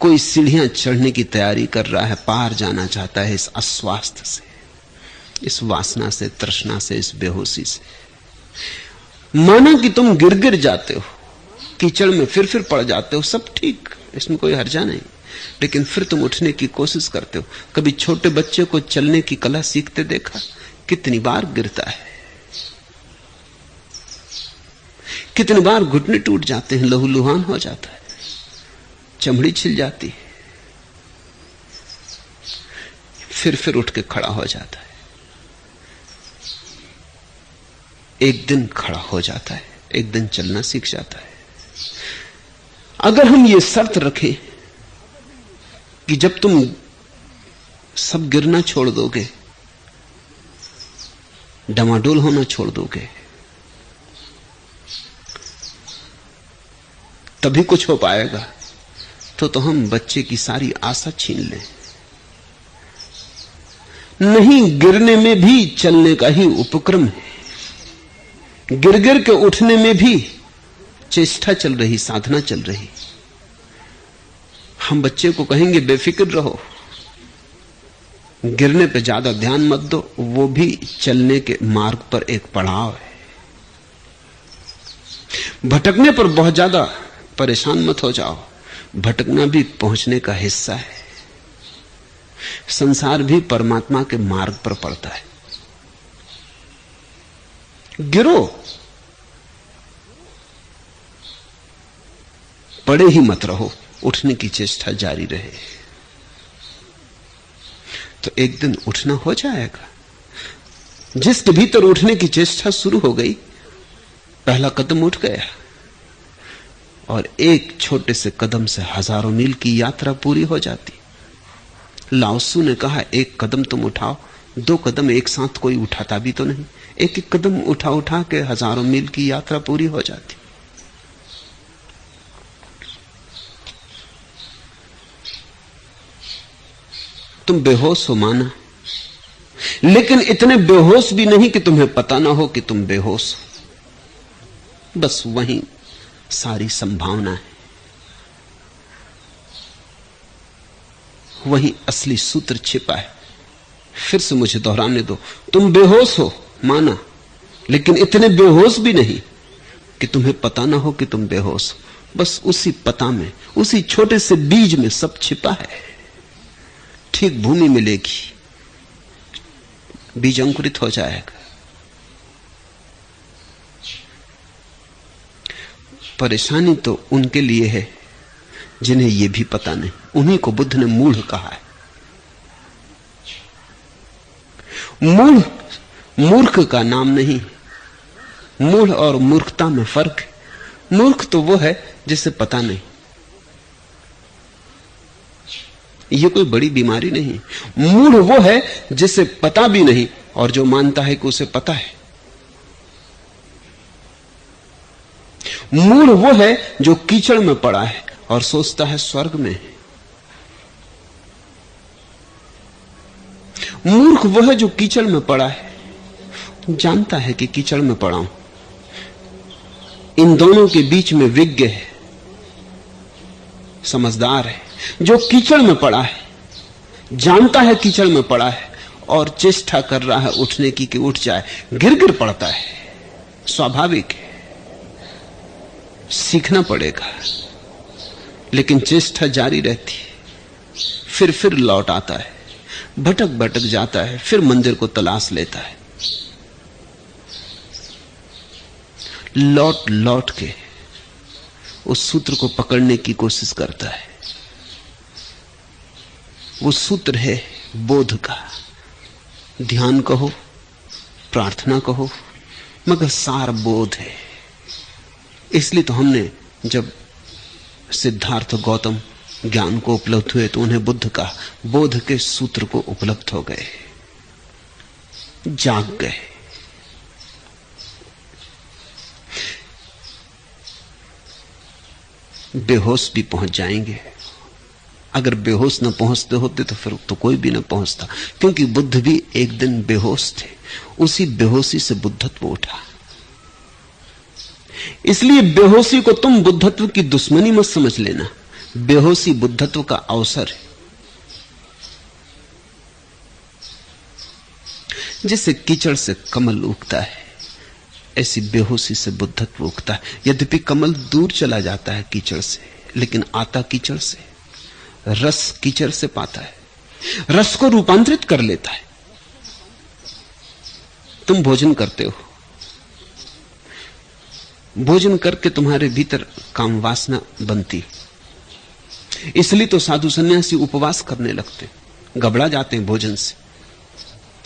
कोई सीढ़ियां चढ़ने की तैयारी कर रहा है, पार जाना चाहता है इस अस्वास्थ्य से, इस वासना से, तृष्णा से, इस बेहोशी से। माना कि तुम गिर गिर जाते हो, कीचड़ में फिर पड़ जाते हो, सब ठीक, इसमें कोई हर्जा नहीं, लेकिन फिर तुम उठने की कोशिश करते हो। कभी छोटे बच्चे को चलने की कला सीखते देखा? कितनी बार गिरता है, कितनी बार घुटने टूट जाते हैं, लहूलुहान हो जाता है, चमड़ी छिल जाती है, फिर उठ के खड़ा हो जाता है। एक दिन खड़ा हो जाता है, एक दिन चलना सीख जाता है। अगर हम ये शर्त रखें कि जब तुम सब गिरना छोड़ दोगे, डमाडोल होना छोड़ दोगे, तभी कुछ हो पाएगा, तो हम बच्चे की सारी आशा छीन लें। नहीं, गिरने में भी चलने का ही उपक्रम है, गिर गिर के उठने में भी चेष्टा चल रही, साधना चल रही। हम बच्चे को कहेंगे बेफिक्र रहो, गिरने पे ज्यादा ध्यान मत दो, वो भी चलने के मार्ग पर एक पड़ाव है। भटकने पर बहुत ज्यादा परेशान मत हो जाओ, भटकना भी पहुंचने का हिस्सा है। संसार भी परमात्मा के मार्ग पर पड़ता है। गिरो, पड़े ही मत रहो, उठने की चेष्टा जारी रहे, तो एक दिन उठना हो जाएगा। जिसके भीतर उठने की चेष्टा शुरू हो गई, पहला कदम उठ गया, और एक छोटे से कदम से हजारों मील की यात्रा पूरी हो जाती। लाओसू ने कहा, एक कदम तुम उठाओ, दो कदम एक साथ कोई उठाता भी तो नहीं, एक एक कदम उठा उठा के हजारों मील की यात्रा पूरी हो जाती। तुम बेहोश हो माना, लेकिन इतने बेहोश भी नहीं कि तुम्हें पता ना हो कि तुम बेहोश हो। बस वहीं सारी संभावना है, वहीं असली सूत्र छिपा है। फिर से मुझे दोहराने दो, तुम बेहोश हो माना, लेकिन इतने बेहोश भी नहीं कि तुम्हें पता ना हो कि तुम बेहोश हो। बस उसी पता में, उसी छोटे से बीज में सब छिपा है। ठीक भूमि मिलेगी, बीज अंकुरित हो जाएगा। परेशानी तो उनके लिए है जिन्हें यह भी पता नहीं, उन्हीं को बुद्ध ने मूढ़ कहा है। मूढ़ मूर्ख का नाम नहीं, मूढ़ और मूर्खता में फर्क है। मूर्ख तो वो है जिसे पता नहीं, यह कोई बड़ी बीमारी नहीं। मूढ़ वो है जिसे पता भी नहीं और जो मानता है कि उसे पता है। मूढ़ वो है जो कीचड़ में पड़ा है और सोचता है स्वर्ग में है। मूर्ख वो है जो कीचड़ में पड़ा है, जानता है कि कीचड़ में पड़ा हूं। इन दोनों के बीच में विज्ञ है, समझदार है। जो कीचड़ में पड़ा है, जानता है कीचड़ में पड़ा है और चेष्टा कर रहा है उठने की कि उठ जाए, गिर गिर पड़ता है, स्वाभाविक है, सीखना पड़ेगा। लेकिन चेष्टा जारी रहती है, फिर लौट आता है, भटक भटक जाता है, फिर मंदिर को तलाश लेता है, लौट लौट के उस सूत्र को पकड़ने की कोशिश करता है। वो सूत्र है बोध का। ध्यान कहो, प्रार्थना कहो, मगर सार बोध है। इसलिए तो हमने जब सिद्धार्थ गौतम ज्ञान को उपलब्ध हुए तो उन्हें बुद्ध का बोध के सूत्र को उपलब्ध हो गए, जाग गए। बेहोश भी पहुंच जाएंगे। अगर बेहोश न पहुंचते होते तो फिर तो कोई भी न पहुंचता, क्योंकि बुद्ध भी एक दिन बेहोश थे। उसी बेहोशी से बुद्धत्व उठा। इसलिए बेहोशी को तुम बुद्धत्व की दुश्मनी मत समझ लेना। बेहोशी बुद्धत्व का अवसर है। जैसे कीचड़ से कमल उगता है, ऐसी बेहोशी से बुद्धत्व उगता है। यद्यपि कमल दूर चला जाता है कीचड़ से, लेकिन आता कीचड़ से, रस कीचड़ से पाता है, रस को रूपांतरित कर लेता है। तुम भोजन करते हो, भोजन करके तुम्हारे भीतर काम वासना बनती। इसलिए तो साधु सन्यासी उपवास करने लगते, घबरा जाते हैं भोजन से,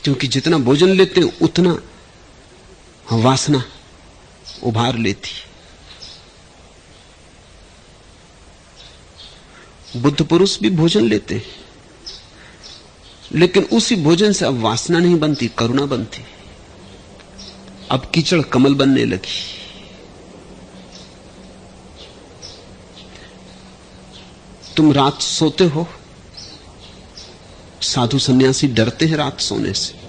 क्योंकि जितना भोजन लेते हैं उतना वासना उभार लेती। बुद्ध पुरुष भी भोजन लेते हैं, लेकिन उसी भोजन से अब वासना नहीं बनती, करुणा बनती। अब कीचड़ कमल बनने लगी। तुम रात सोते हो, साधु सन्यासी डरते हैं रात सोने से,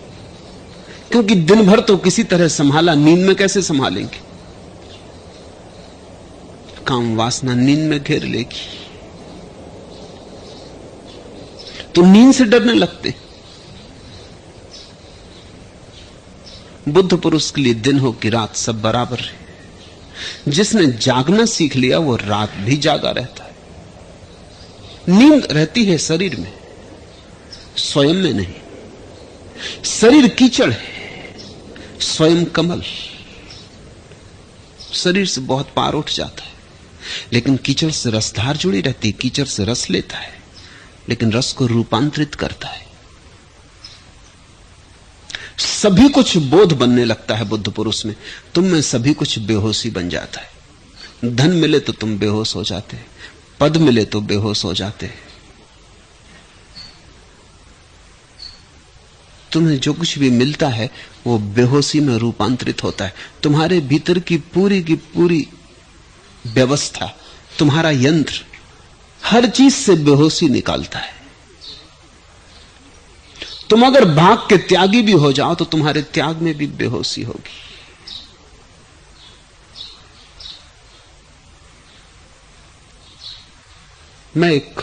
क्योंकि दिन भर तो किसी तरह संभाला, नींद में कैसे संभालेंगे? काम वासना नींद में घेर लेगी, तो नींद से डरने लगते। बुद्ध पुरुष के लिए दिन हो कि रात सब बराबर है। जिसने जागना सीख लिया वो रात भी जागा रहता है। नींद रहती है शरीर में, स्वयं में नहीं। शरीर कीचड़ है, स्वयं कमल। शरीर से बहुत पार उठ जाता है, लेकिन कीचड़ से रसधार जुड़ी रहती है। कीचड़ से रस लेता है, लेकिन रस को रूपांतरित करता है। सभी कुछ बोध बनने लगता है बुद्ध पुरुष में। तुम में सभी कुछ बेहोशी बन जाता है। धन मिले तो तुम बेहोश हो जाते, पद मिले तो बेहोश हो जाते। तुम्हें जो कुछ भी मिलता है वो बेहोशी में रूपांतरित होता है। तुम्हारे भीतर की पूरी व्यवस्था, तुम्हारा यंत्र हर चीज से बेहोशी निकालता है। तुम अगर भाग के त्यागी भी हो जाओ तो तुम्हारे त्याग में भी बेहोशी होगी। मैं एक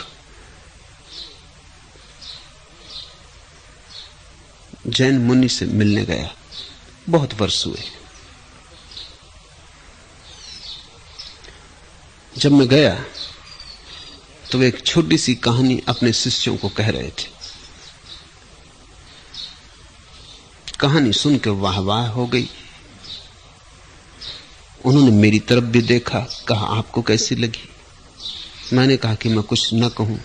जैन मुनि से मिलने गया, बहुत वर्ष हुए। जब मैं गया तो वे एक छोटी सी कहानी अपने शिष्यों को कह रहे थे। कहानी सुन के वाह वाह हो गई। उन्होंने मेरी तरफ भी देखा, कहा आपको कैसी लगी? मैंने कहा कि मैं कुछ न कहूं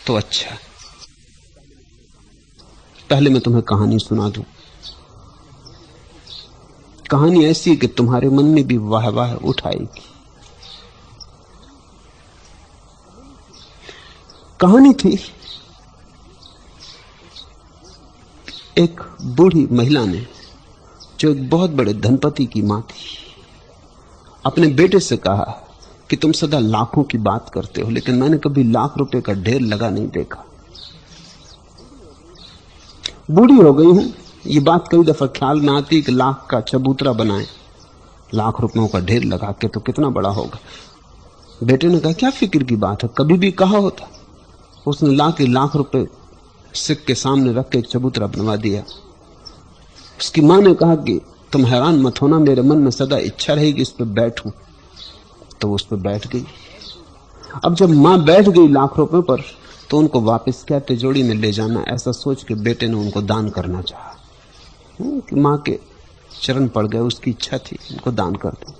तो अच्छा, पहले मैं तुम्हें कहानी सुना दूं। कहानी ऐसी है कि तुम्हारे मन में भी वाह वाह उठाएगी। कहानी थी, एक बूढ़ी महिला ने, जो एक बहुत बड़े धनपति की मां थी, अपने बेटे से कहा कि तुम सदा लाखों की बात करते हो, लेकिन मैंने कभी लाख रुपए का ढेर लगा नहीं देखा। बूढ़ी हो गई हूं, ये बात कई दफा ख्याल में आती कि लाख का चबूतरा बनाए, लाख रुपयों का ढेर लगा के तो कितना बड़ा होगा। बेटे ने कहा क्या फिक्र की बात है, कभी भी कहा होता। उसने ला के लाख रुपए सिक्के के सामने रख के एक चबूतरा बनवा दिया। उसकी मां ने कहा कि तुम हैरान मत होना, मेरे मन में सदा इच्छा रहेगी इस पर बैठूं। तो वो उस पर बैठ गई। अब जब मां बैठ गई लाख रुपए पर, तो उनको वापस क्या तिजोरी में ले जाना, ऐसा सोच के बेटे ने उनको दान करना चाहा कि मां के चरण पड़ गए, उसकी इच्छा थी उनको दान कर दो।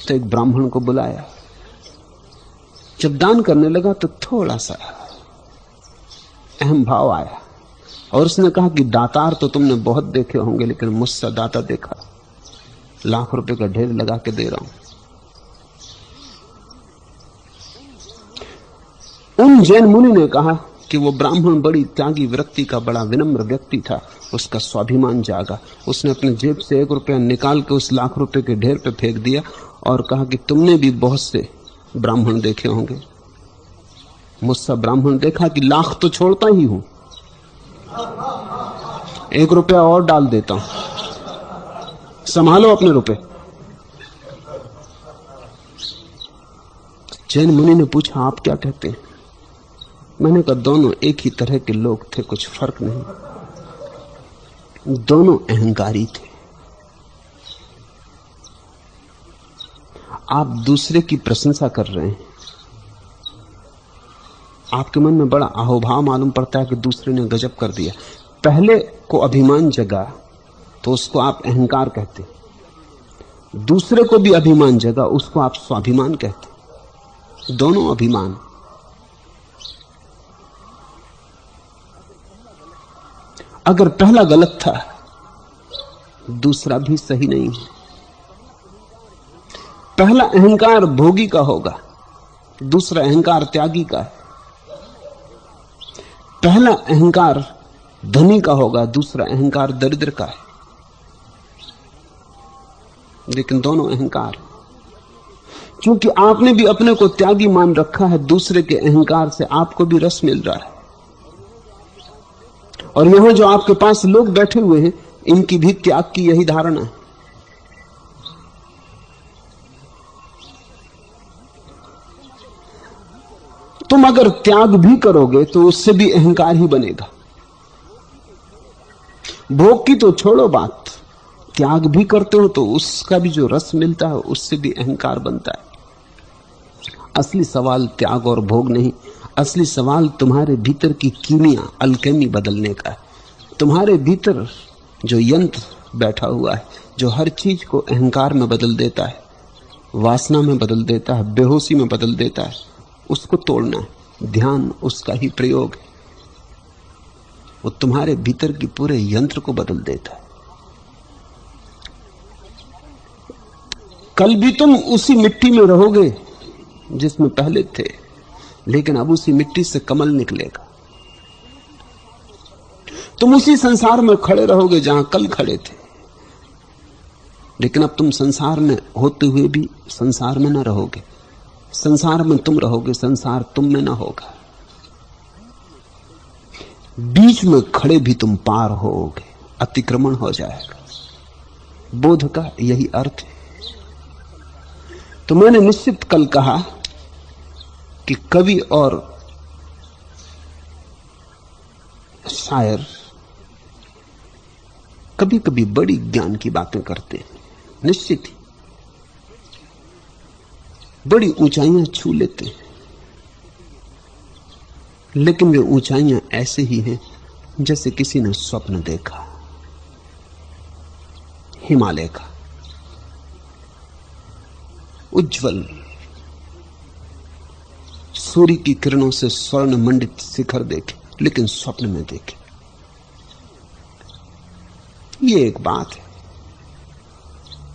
तो एक ब्राह्मण को बुलाया। जब दान करने लगा तो थोड़ा सा अहम भाव आया और उसने कहा कि दातार तो तुमने बहुत देखे होंगे, लेकिन मुझसे दाता देखा, लाख रुपए का ढेर लगा के दे रहा हूं। उन जैन मुनि ने कहा कि वो ब्राह्मण बड़ी त्यागी वृत्ति का, बड़ा विनम्र व्यक्ति था, उसका स्वाभिमान जागा। उसने अपने जेब से 1 रुपया निकाल के उस लाख रुपए के ढेर पे फेंक दिया और कहा कि तुमने भी बहुत से ब्राह्मण देखे होंगे, मुझसे ब्राह्मण देखा कि लाख तो छोड़ता ही हूं, 1 रुपया और डाल देता हूं, संभालो अपने रुपए। जैन मुनि ने पूछा आप क्या कहते हैं? मैंने कहा दोनों एक ही तरह के लोग थे, कुछ फर्क नहीं, दोनों अहंकारी थे। आप दूसरे की प्रशंसा कर रहे हैं, आपके मन में बड़ा अहोभाव मालूम पड़ता है कि दूसरे ने गजब कर दिया। पहले को अभिमान जगा तो उसको आप अहंकार कहते, दूसरे को भी अभिमान जगा उसको आप स्वाभिमान कहते। दोनों अभिमान। अगर पहला गलत था, दूसरा भी सही नहीं है। पहला अहंकार भोगी का होगा, दूसरा अहंकार त्यागी का है। पहला अहंकार धनी का होगा, दूसरा अहंकार दरिद्र का है। लेकिन दोनों अहंकार, क्योंकि आपने भी अपने को त्यागी मान रखा है, दूसरे के अहंकार से आपको भी रस मिल रहा है। और यहां जो आपके पास लोग बैठे हुए हैं, इनकी भी त्याग की यही धारणा है। तुम अगर त्याग भी करोगे तो उससे भी अहंकार ही बनेगा। भोग की तो छोड़ो बात, त्याग भी करते हो तो उसका भी जो रस मिलता है उससे भी अहंकार बनता है। असली सवाल त्याग और भोग नहीं, असली सवाल तुम्हारे भीतर की कीमिया, अल्केमी बदलने का है। तुम्हारे भीतर जो यंत्र बैठा हुआ है, जो हर चीज को अहंकार में बदल देता है, वासना में बदल देता है, बेहोशी में बदल देता है, उसको तोड़ना है। ध्यान उसका ही प्रयोग है, वो तुम्हारे भीतर की पूरे यंत्र को बदल देता है। कल भी तुम उसी मिट्टी में रहोगे जिसमें पहले थे, लेकिन अब उसी मिट्टी से कमल निकलेगा। तुम उसी संसार में खड़े रहोगे जहां कल खड़े थे, लेकिन अब तुम संसार में होते हुए भी संसार में न रहोगे। संसार में तुम रहोगे, संसार तुम में ना होगा। बीच में खड़े भी तुम पार होगे, अतिक्रमण हो जाएगा। बोध का यही अर्थ है। तो मैंने निश्चित कल कहा कि कवि और शायर कभी कभी बड़ी ज्ञान की बातें करते हैं, निश्चित ही बड़ी ऊंचाइयां छू लेते हैं, लेकिन वे ऊंचाइयां ऐसे ही हैं जैसे किसी ने स्वप्न देखा। हिमालय का उज्जवल सूर्य की किरणों से स्वर्ण मंडित शिखर देखे, लेकिन स्वप्न में देखे। ये एक बात है।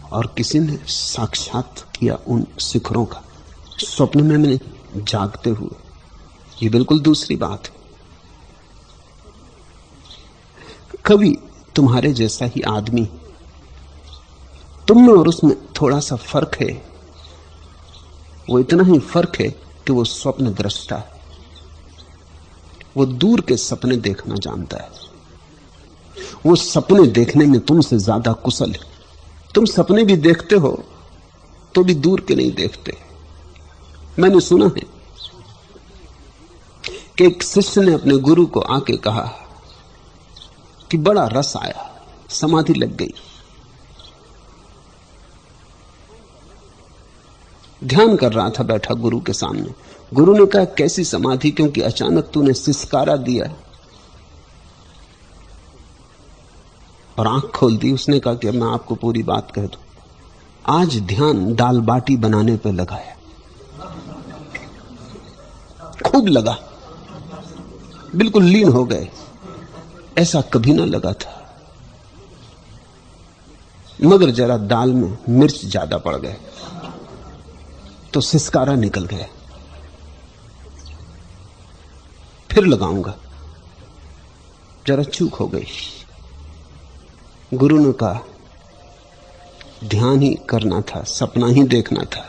और किसी ने साक्षात किया उन शिखरों का, स्वप्न में नहीं। जागते हुए, ये बिल्कुल दूसरी बात है। कभी तुम्हारे जैसा ही आदमी, तुम में और उसमें थोड़ा सा फर्क है, वो इतना ही फर्क है कि वो स्वप्न दृष्टा है, वो दूर के सपने देखना जानता है, वो सपने देखने में तुमसे ज्यादा कुशल है। तुम सपने भी देखते हो तो भी दूर के नहीं देखते। मैंने सुना है कि एक शिष्य ने अपने गुरु को आके कहा कि बड़ा रस आया, समाधि लग गई, ध्यान कर रहा था बैठा गुरु के सामने। गुरु ने कहा कैसी समाधि, क्योंकि अचानक तूने सिसकारा दिया और आंख खोल दी। उसने कहा कि अब मैं आपको पूरी बात कह दूं, आज ध्यान दाल बाटी बनाने पे लगाया, खूब लगा, बिल्कुल लीन हो गए, ऐसा कभी ना लगा था। मगर जरा दाल में मिर्च ज्यादा पड़ गए तो सिसकारा निकल गया, फिर लगाऊंगा, जरा चूक हो गई। गुरु ने कहा ध्यान ही करना था, सपना ही देखना था,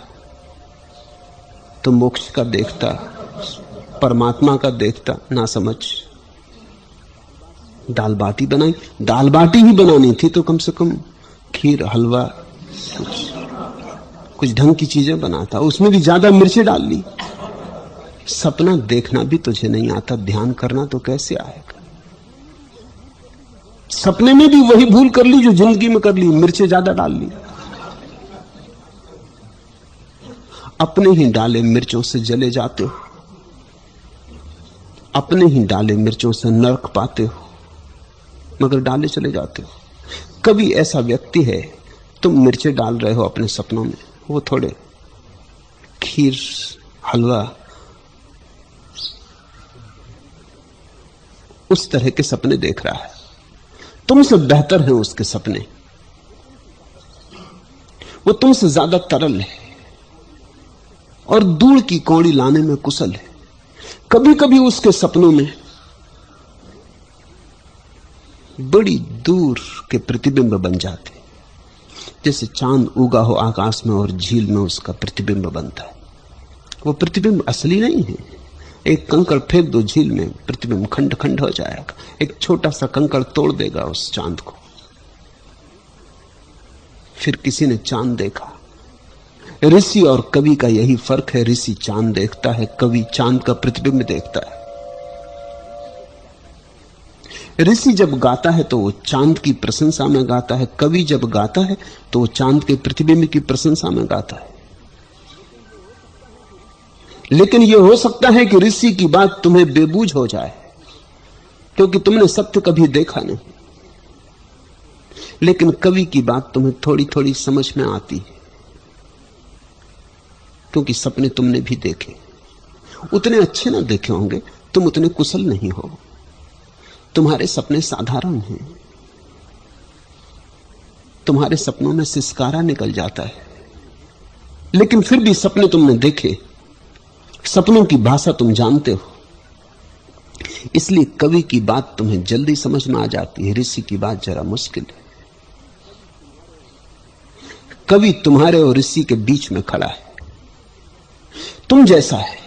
तो मोक्ष का देखता, परमात्मा का देखता, ना समझ। दाल बाटी बनाई, दाल बाटी ही बनानी थी तो कम से कम खीर, हलवा, कुछ ढंग की चीजें बनाता, उसमें भी ज्यादा मिर्ची डाल ली। सपना देखना भी तुझे नहीं आता, ध्यान करना तो कैसे आएगा? सपने में भी वही भूल कर ली जो जिंदगी में कर ली, मिर्चें ज्यादा डाल ली। अपने ही डाले मिर्चों से जले जाते हो, अपने ही डाले मिर्चों से नरक पाते हो, मगर डाले चले जाते हो। कभी ऐसा व्यक्ति है, तुम मिर्चें डाल रहे हो अपने सपनों में, वो थोड़े खीर, हलवा, उस तरह के सपने देख रहा है। तुमसे बेहतर है उसके सपने, वो तुमसे ज्यादा तरल है और दूर की कौड़ी लाने में कुशल है। कभी कभी उसके सपनों में बड़ी दूर के प्रतिबिंब बन जाते, जैसे चांद उगा हो आकाश में और झील में उसका प्रतिबिंब बनता है। वो प्रतिबिंब असली नहीं है। एक कंकड़ फेंक दो झील में, प्रतिबिंब खंड खंड हो जाएगा। एक छोटा सा कंकड़ तोड़ देगा उस चांद को। फिर किसी ने चांद देखा। ऋषि और कवि का यही फर्क है, ऋषि चांद देखता है, कवि चांद का प्रतिबिंब देखता है। ऋषि जब गाता है तो वो चांद की प्रशंसा में गाता है, कवि जब गाता है तो वो चांद के प्रतिबिंब की प्रशंसा में गाता है। लेकिन यह हो सकता है कि ऋषि की बात तुम्हें बेबूझ हो जाए, क्योंकि तुमने सत्य कभी देखा नहीं। लेकिन कवि की बात तुम्हें थोड़ी थोड़ी समझ में आती है, क्योंकि सपने तुमने भी देखे। उतने अच्छे ना देखे होंगे, तुम उतने कुशल नहीं हो, तुम्हारे सपने साधारण हैं, तुम्हारे सपनों में सिसकारा निकल जाता है। लेकिन फिर भी सपने तुमने देखे, सपनों की भाषा तुम जानते हो, इसलिए कवि की बात तुम्हें जल्दी समझ में आ जाती है, ऋषि की बात जरा मुश्किल है। कवि तुम्हारे और ऋषि के बीच में खड़ा है, तुम जैसा है,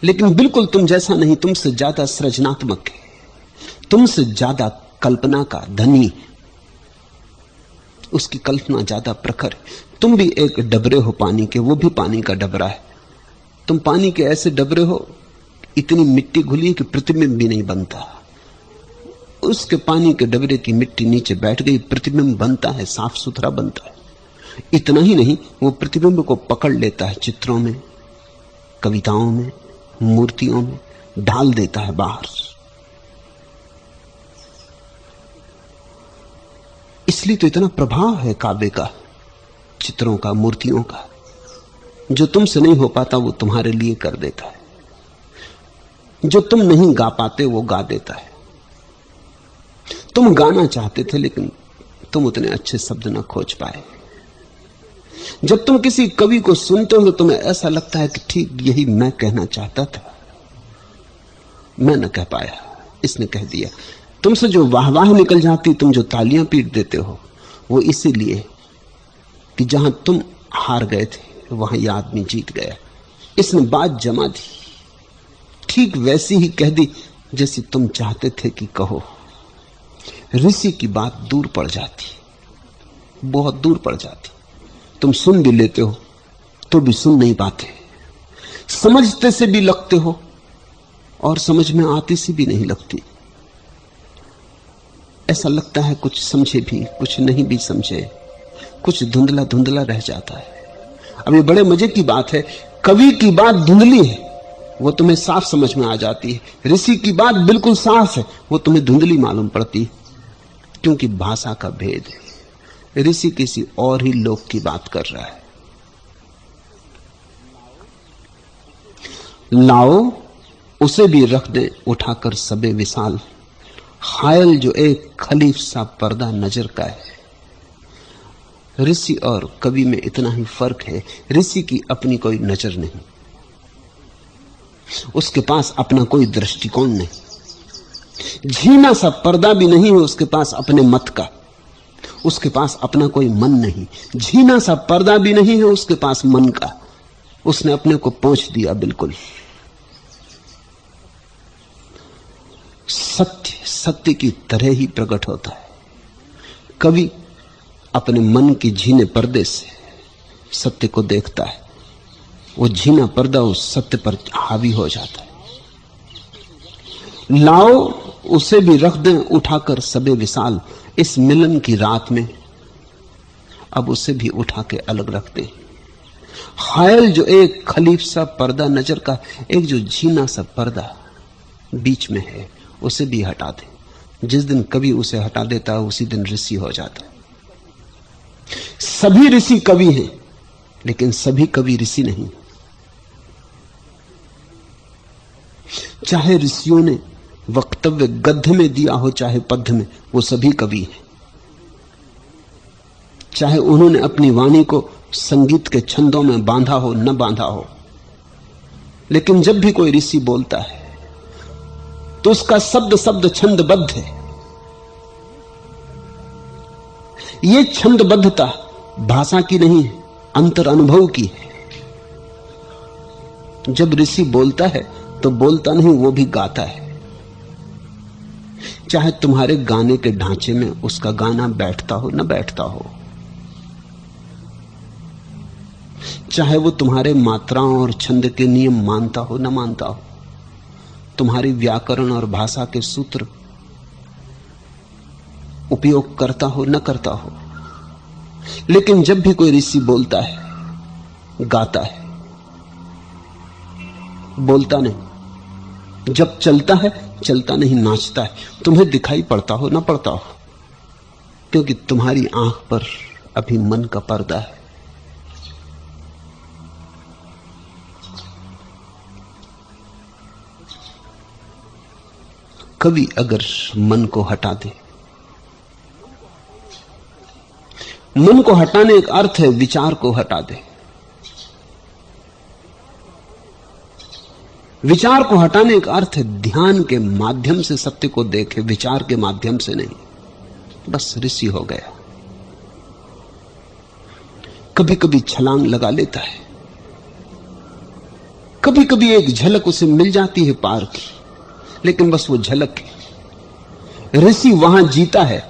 लेकिन बिल्कुल तुम जैसा नहीं, तुमसे ज्यादा सृजनात्मक है, तुमसे ज्यादा कल्पना का धनी, उसकी कल्पना ज्यादा प्रखर है। तुम भी एक डबरे हो पानी के, वो भी पानी का डबरा है। तुम पानी के ऐसे डबरे हो, इतनी मिट्टी घुली कि प्रतिबिंब भी नहीं बनता। उसके पानी के डबरे की मिट्टी नीचे बैठ गई, प्रतिबिंब बनता है, साफ सुथरा बनता है। इतना ही नहीं, वो प्रतिबिंब को पकड़ लेता है, चित्रों में, कविताओं में, मूर्तियों में ढाल देता है बाहर। इसलिए तो इतना प्रभाव है काव्य का, चित्रों का, मूर्तियों का। जो तुमसे नहीं हो पाता वो तुम्हारे लिए कर देता है, जो तुम नहीं गा पाते वो गा देता है। तुम गाना चाहते थे लेकिन तुम उतने अच्छे शब्द ना खोज पाए, जब तुम किसी कवि को सुनते हो तो तुम्हें ऐसा लगता है कि ठीक यही मैं कहना चाहता था, मैं न कह पाया, इसने कह दिया। तुमसे जो वाहवाह निकल जाती, तुम जो तालियां पीट देते हो, वो इसीलिए कि जहां तुम हार गए थे वहां यह आदमी जीत गया। इसने बात जमा दी, ठीक वैसी ही कह दी जैसी तुम चाहते थे कि कहो। ऋषि की बात दूर पड़ जाती, बहुत दूर पड़ जाती। तुम सुन भी लेते हो तो भी सुन नहीं पाते, समझते से भी लगते हो और समझ में आती सी भी नहीं लगती। ऐसा लगता है कुछ समझे भी, कुछ नहीं भी समझे, कुछ धुंधला धुंधला रह जाता है। अब ये बड़े मजे की बात है, कवि की बात धुंधली है, वो तुम्हें साफ समझ में आ जाती है। ऋषि की बात बिल्कुल साफ है, वो तुम्हें धुंधली मालूम पड़ती है, क्योंकि भाषा का भेद है। ऋषि किसी और ही लोक की बात कर रहा है। लाओ उसे भी रख दे उठाकर सबे विशाल, हायल जो एक खलीफ सा पर्दा नजर का है। ऋषि और कवि में इतना ही फर्क है, ऋषि की अपनी कोई नजर नहीं, उसके पास अपना कोई दृष्टिकोण नहीं, झीना सा पर्दा भी नहीं है उसके पास अपने मत का, उसके पास अपना कोई मन नहीं, झीना सा पर्दा भी नहीं है उसके पास मन का, उसने अपने को पोंछ दिया बिल्कुल। सत्य सत्य की तरह ही प्रकट होता है। कवि अपने मन की झीने पर्दे से सत्य को देखता है, वो झीना पर्दा उस सत्य पर हावी हो जाता है। लाओ उसे भी रख दें उठाकर सबे विशाल, इस मिलन की रात में अब उसे भी उठा के अलग रख दें। हायल जो एक खलीफ सा पर्दा नजर का, एक जो झीना सा पर्दा बीच में है, उसे भी हटा दे। जिस दिन कवि उसे हटा देता है उसी दिन ऋषि हो जाता है। सभी ऋषि कवि हैं, लेकिन सभी कवि ऋषि नहीं। चाहे ऋषियों ने वक्तव्य गद्य में दिया हो चाहे पद्य में, वो सभी कवि हैं। चाहे उन्होंने अपनी वाणी को संगीत के छंदों में बांधा हो न बांधा हो, लेकिन जब भी कोई ऋषि बोलता है तो उसका शब्द शब्द छंदबद्ध है। ये छंदबद्धता भाषा की नहीं है, अंतर अनुभव की है। जब ऋषि बोलता है तो बोलता नहीं, वो भी गाता है। चाहे तुम्हारे गाने के ढांचे में उसका गाना बैठता हो न बैठता हो, चाहे वो तुम्हारे मात्राओं और छंद के नियम मानता हो न मानता हो, तुम्हारी व्याकरण और भाषा के सूत्र उपयोग करता हो न करता हो, लेकिन जब भी कोई ऋषि बोलता है, गाता है, बोलता नहीं। जब चलता है चलता नहीं, नाचता है। तुम्हें दिखाई पड़ता हो ना पड़ता हो, क्योंकि तुम्हारी आंख पर अभी मन का पर्दा है। कवि अगर मन को हटा दे, मन को हटाने का अर्थ है विचार को हटा दे। विचार को हटाने का अर्थ है ध्यान के माध्यम से सत्य को देखे, विचार के माध्यम से नहीं। बस ऋषि हो गया। कभी कभी छलांग लगा लेता है, कभी कभी एक झलक उसे मिल जाती है पार की, लेकिन बस वो झलक है। ऋषि वहां जीता है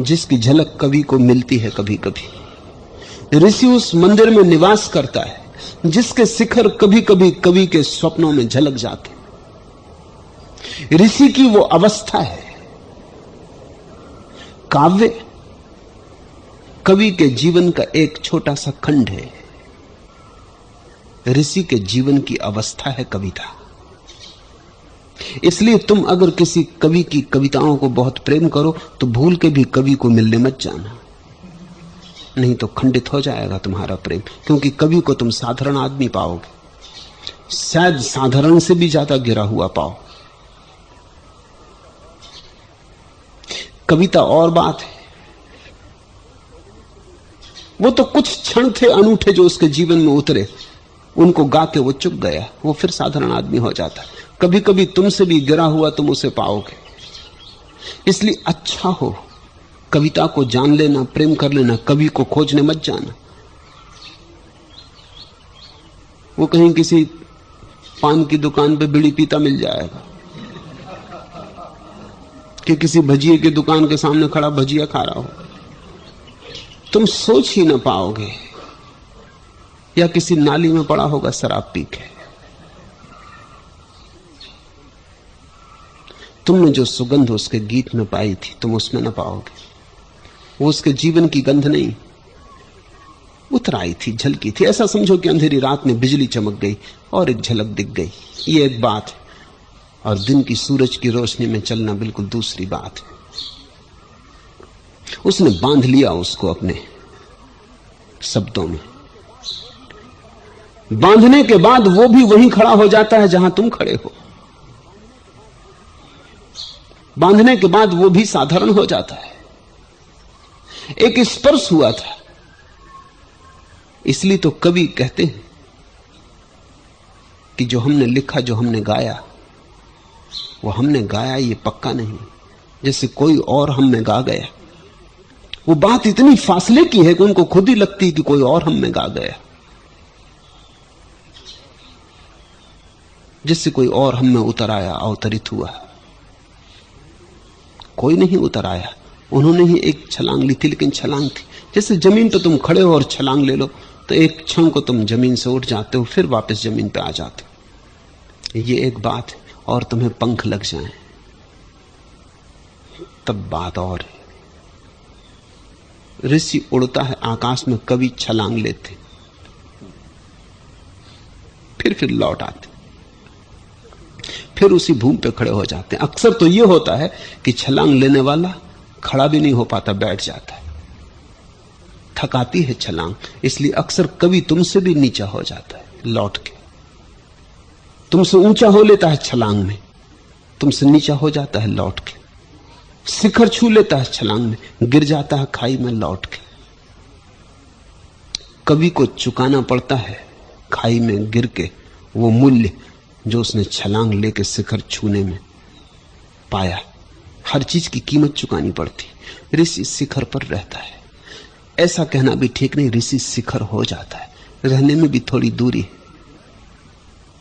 जिसकी झलक कवि को मिलती है। कभी कभी ऋषि उस मंदिर में निवास करता है जिसके शिखर कभी कभी कवि के स्वप्नों में झलक जाते। ऋषि की वो अवस्था है। काव्य कवि के जीवन का एक छोटा सा खंड है, ऋषि के जीवन की अवस्था है कविता। इसलिए तुम अगर किसी कवि की कविताओं को बहुत प्रेम करो तो भूल के भी कवि को मिलने मत जाना, नहीं तो खंडित हो जाएगा तुम्हारा प्रेम। क्योंकि कवि को तुम साधारण आदमी पाओगे, शायद साधारण से भी ज्यादा गिरा हुआ पाओ। कविता और बात है। वो तो कुछ क्षण थे अनूठे जो उसके जीवन में उतरे, उनको गा के वो चुक गया, वो फिर साधारण आदमी हो जाता है। कभी कभी तुमसे भी गिरा हुआ तुम उसे पाओगे। इसलिए अच्छा हो कविता को जान लेना, प्रेम कर लेना, कवि को खोजने मत जाना। वो कहीं किसी पान की दुकान पे बीड़ी पीता मिल जाएगा, कि किसी भजिए की दुकान के सामने खड़ा भजिया खा रहा हो, तुम सोच ही ना पाओगे, या किसी नाली में पड़ा होगा शराब पी के। तुमने जो सुगंध उसके गीत में पाई थी तुम उसमें ना पाओगे। वो उसके जीवन की गंध नहीं, उतर आई थी, झलकी थी। ऐसा समझो कि अंधेरी रात में बिजली चमक गई और एक झलक दिख गई, ये एक बात है। और दिन की सूरज की रोशनी में चलना बिल्कुल दूसरी बात है। उसने बांध लिया उसको अपने शब्दों में। बांधने के बाद वो भी वहीं खड़ा हो जाता है जहां तुम खड़े हो। बांधने के बाद वो भी साधारण हो जाता है। एक स्पर्श हुआ था, इसलिए तो कवि कहते हैं कि जो हमने लिखा, जो हमने गाया, वो हमने गाया ये पक्का नहीं, जैसे कोई और हम में गा गया। वो बात इतनी फासले की है कि उनको खुद ही लगती है कि कोई और हम में गा गया, जिससे कोई और हम में उतर आया, अवतरित हुआ। कोई नहीं उतर आया, उन्होंने ही एक छलांग ली थी, लेकिन छलांग थी। जैसे जमीन पर तुम खड़े हो और छलांग ले लो तो एक क्षण को तुम जमीन से उठ जाते हो, फिर वापस जमीन पे आ जाते हो। ये एक बात है। और तुम्हें पंख लग जाएं तब बात और है। ऋषि उड़ता है आकाश में, कवि छलांग लेते, फिर लौट आते, फिर उसी भूमि पे खड़े हो जाते हैं। अक्सर तो ये होता है कि छलांग लेने वाला खड़ा भी नहीं हो पाता, बैठ जाता है। थकाती है छलांग, इसलिए अक्सर कवि तुमसे भी नीचा हो जाता है लौट के। तुमसे ऊंचा हो लेता है छलांग में, तुमसे नीचा हो जाता है लौट के। शिखर छू लेता है छलांग में, गिर जाता है खाई में लौट के। कवि को चुकाना पड़ता है खाई में गिर के वो मूल्य जो उसने छलांग लेके शिखर छूने में पाया। हर चीज की कीमत चुकानी पड़ती। ऋषि शिखर पर रहता है, ऐसा कहना भी ठीक नहीं। ऋषि शिखर हो जाता है, रहने में भी थोड़ी दूरी है,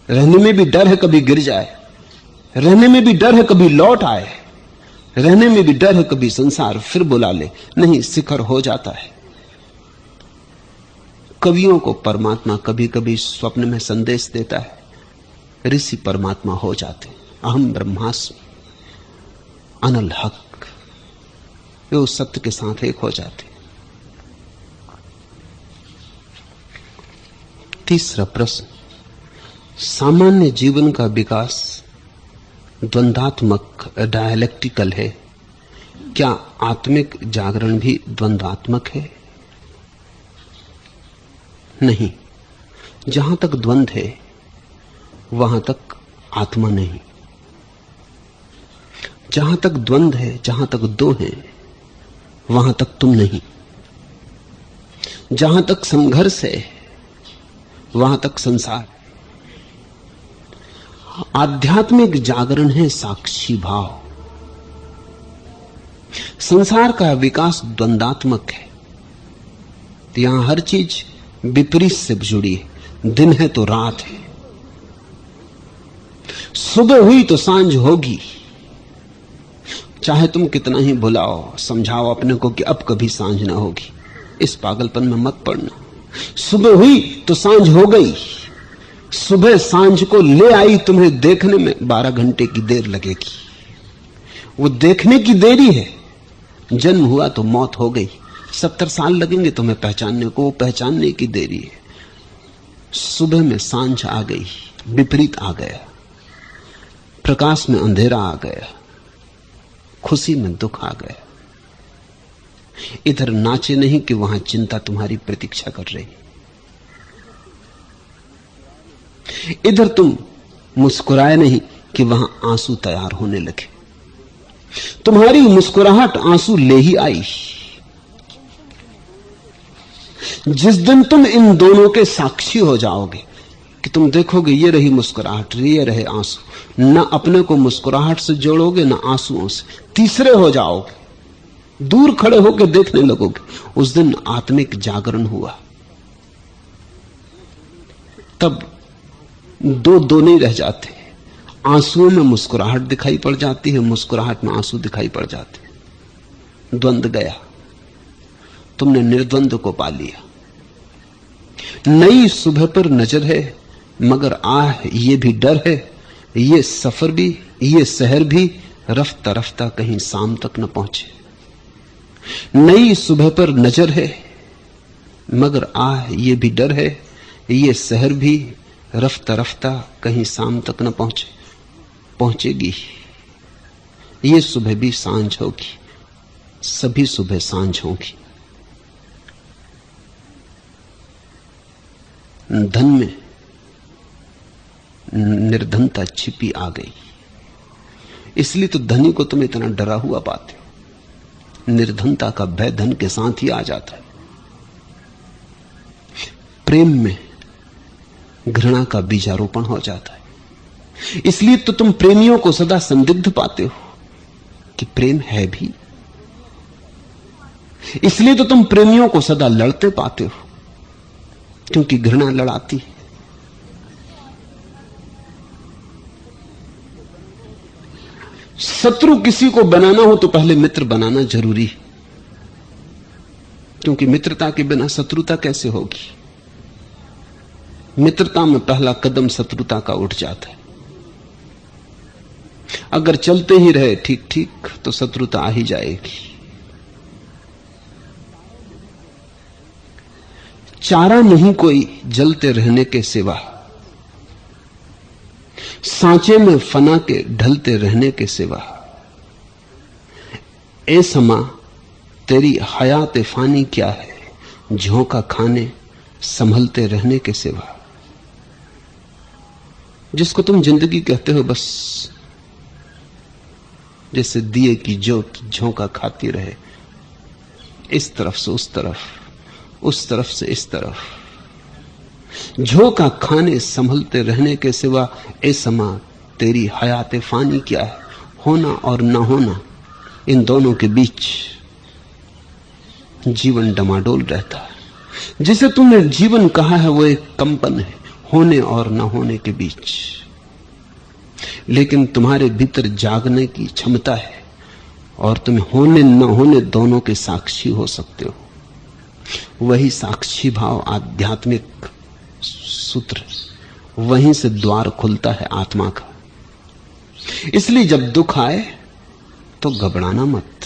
रहने में भी डर है कभी गिर जाए, रहने में भी डर है कभी लौट आए, रहने में भी डर है कभी संसार फिर बुला ले। नहीं, शिखर हो जाता है। कवियों को परमात्मा कभी कभी स्वप्न में संदेश देता है, ऋषि परमात्मा हो जाते। अहम ब्रह्मास्मि, अनल हक, वे उस सत्य के साथ एक हो जाते। तीसरा प्रश्न, सामान्य जीवन का विकास द्वंद्वात्मक डायलेक्टिकल है, क्या आत्मिक जागरण भी द्वंद्वात्मक है? नहीं, जहां तक द्वंद्व है वहां तक आत्मा नहीं। जहां तक द्वंद्व है, जहां तक दो है, वहां तक तुम नहीं। जहां तक संघर्ष है वहां तक संसार। आध्यात्मिक जागरण है साक्षी भाव। संसार का विकास द्वंद्वात्मक है, यहां हर चीज विपरीत से जुड़ी है। दिन है तो रात है, सुबह हुई तो सांझ होगी। चाहे तुम कितना ही बुलाओ, समझाओ अपने को कि अब कभी सांझ ना होगी, इस पागलपन में मत पड़ना। सुबह हुई तो सांझ हो गई। सुबह सांझ को ले आई, तुम्हें देखने में 12 घंटे की देर लगेगी। वो देखने की देरी है। जन्म हुआ तो मौत हो गई, 70 साल लगेंगे तुम्हें पहचानने को, वो पहचानने की देरी है। सुबह में सांझ आ गई, विपरीत आ गया, प्रकाश में अंधेरा आ गया, खुशी में दुख आ गया। इधर नाचे नहीं कि वहां चिंता तुम्हारी प्रतीक्षा कर रही, इधर तुम मुस्कुराए नहीं कि वहां आंसू तैयार होने लगे। तुम्हारी मुस्कुराहट आंसू ले ही आई। जिस दिन तुम इन दोनों के साक्षी हो जाओगे कि तुम देखोगे ये रही मुस्कुराहट, ये रहे आंसू, न अपने को मुस्कुराहट से जोड़ोगे न आंसुओं से, तीसरे हो जाओगे, दूर खड़े होकर देखने लगोगे, उस दिन आत्मिक जागरण हुआ। तब दो नहीं रह जाते, आंसुओं में मुस्कुराहट दिखाई पड़ जाती है, मुस्कुराहट में आंसू दिखाई पड़ जाते हैं। द्वंद्व गया, तुमने निर्द्वंद्व को पा लिया। नई सुबह पर नजर है मगर आह ये भी डर है, ये सफर भी ये शहर भी रफ्ता रफ्ता कहीं शाम तक न पहुंचे। नई सुबह पर नजर है मगर आह ये भी डर है, ये शहर भी रफ्ता रफ्ता कहीं शाम तक न पहुंचे। पहुंचेगी, ये सुबह भी सांझ होगी, सभी सुबह सांझ होगी। धन में निर्धनता छिपी आ गई, इसलिए तो धनी को तुम इतना डरा हुआ पाते हो। निर्धनता का भय धन के साथ ही आ जाता है। प्रेम में घृणा का बीजारोपण हो जाता है, इसलिए तो तुम प्रेमियों को सदा संदिग्ध पाते हो कि प्रेम है भी। इसलिए तो तुम प्रेमियों को सदा लड़ते पाते हो, क्योंकि घृणा लड़ाती है। शत्रु किसी को बनाना हो तो पहले मित्र बनाना जरूरी है, क्योंकि मित्रता के बिना शत्रुता कैसे होगी। मित्रता में पहला कदम शत्रुता का उठ जाता है। अगर चलते ही रहे ठीक ठीक तो शत्रुता आ ही जाएगी। चारा नहीं कोई जलते रहने के सिवा, सांचे में फना के ढलते रहने के सिवा, ए समा तेरी हयात फानी क्या है, झोंका खाने संभलते रहने के सिवा। जिसको तुम जिंदगी कहते हो, बस जैसे दिए की ज्योत झोंका खाती रहे, इस तरफ से उस तरफ, उस तरफ से इस तरफ, झोंका खाने संभलते रहने के सिवा ए समा तेरी हयात फानी क्या है। होना और ना होना, इन दोनों के बीच जीवन डमाडोल रहता है। जिसे तुमने जीवन कहा है वो एक कंपन है, होने और ना होने के बीच। लेकिन तुम्हारे भीतर जागने की क्षमता है और तुम होने न होने दोनों के साक्षी हो सकते हो। वही साक्षी भाव आध्यात्मिक सूत्र, वहीं से द्वार खुलता है आत्मा का। इसलिए जब दुख आए तो घबराना मत।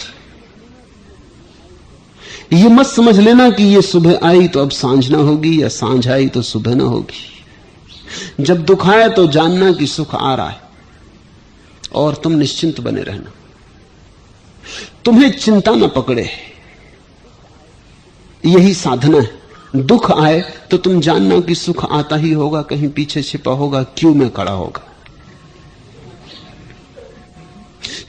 ये मत समझ लेना कि ये सुबह आई तो अब सांझ ना होगी, या सांझ आई तो सुबह ना होगी। जब दुख आए तो जानना कि सुख आ रहा है और तुम निश्चिंत बने रहना। तुम्हें चिंता न पकड़े, यही साधना है। दुख आए तो तुम जानना कि सुख आता ही होगा, कहीं पीछे छिपा होगा, क्यों में खड़ा होगा।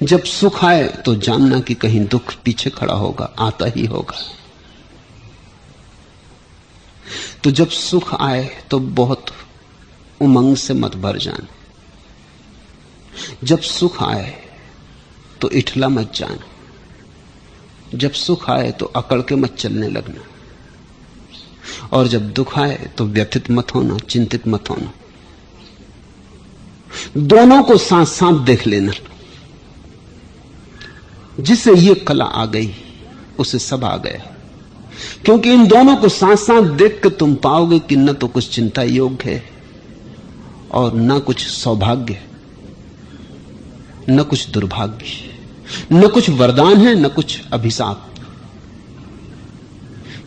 जब सुख आए तो जानना कि कहीं दुख पीछे खड़ा होगा, आता ही होगा। तो जब सुख आए तो बहुत उमंग से मत भर जाना। जब सुख आए तो इठला मत जाना। जब सुख आए तो अकड़ के मत चलने लगना। और जब दुख आए तो व्यथित मत होना, चिंतित मत होना। दोनों को साथ साथ देख लेना। जिसे ये कला आ गई उसे सब आ गया, क्योंकि इन दोनों को साथ साथ देख कर तुम पाओगे कि न तो कुछ चिंता योग्य है और न कुछ सौभाग्य, न कुछ दुर्भाग्य, न कुछ वरदान है न कुछ अभिशाप।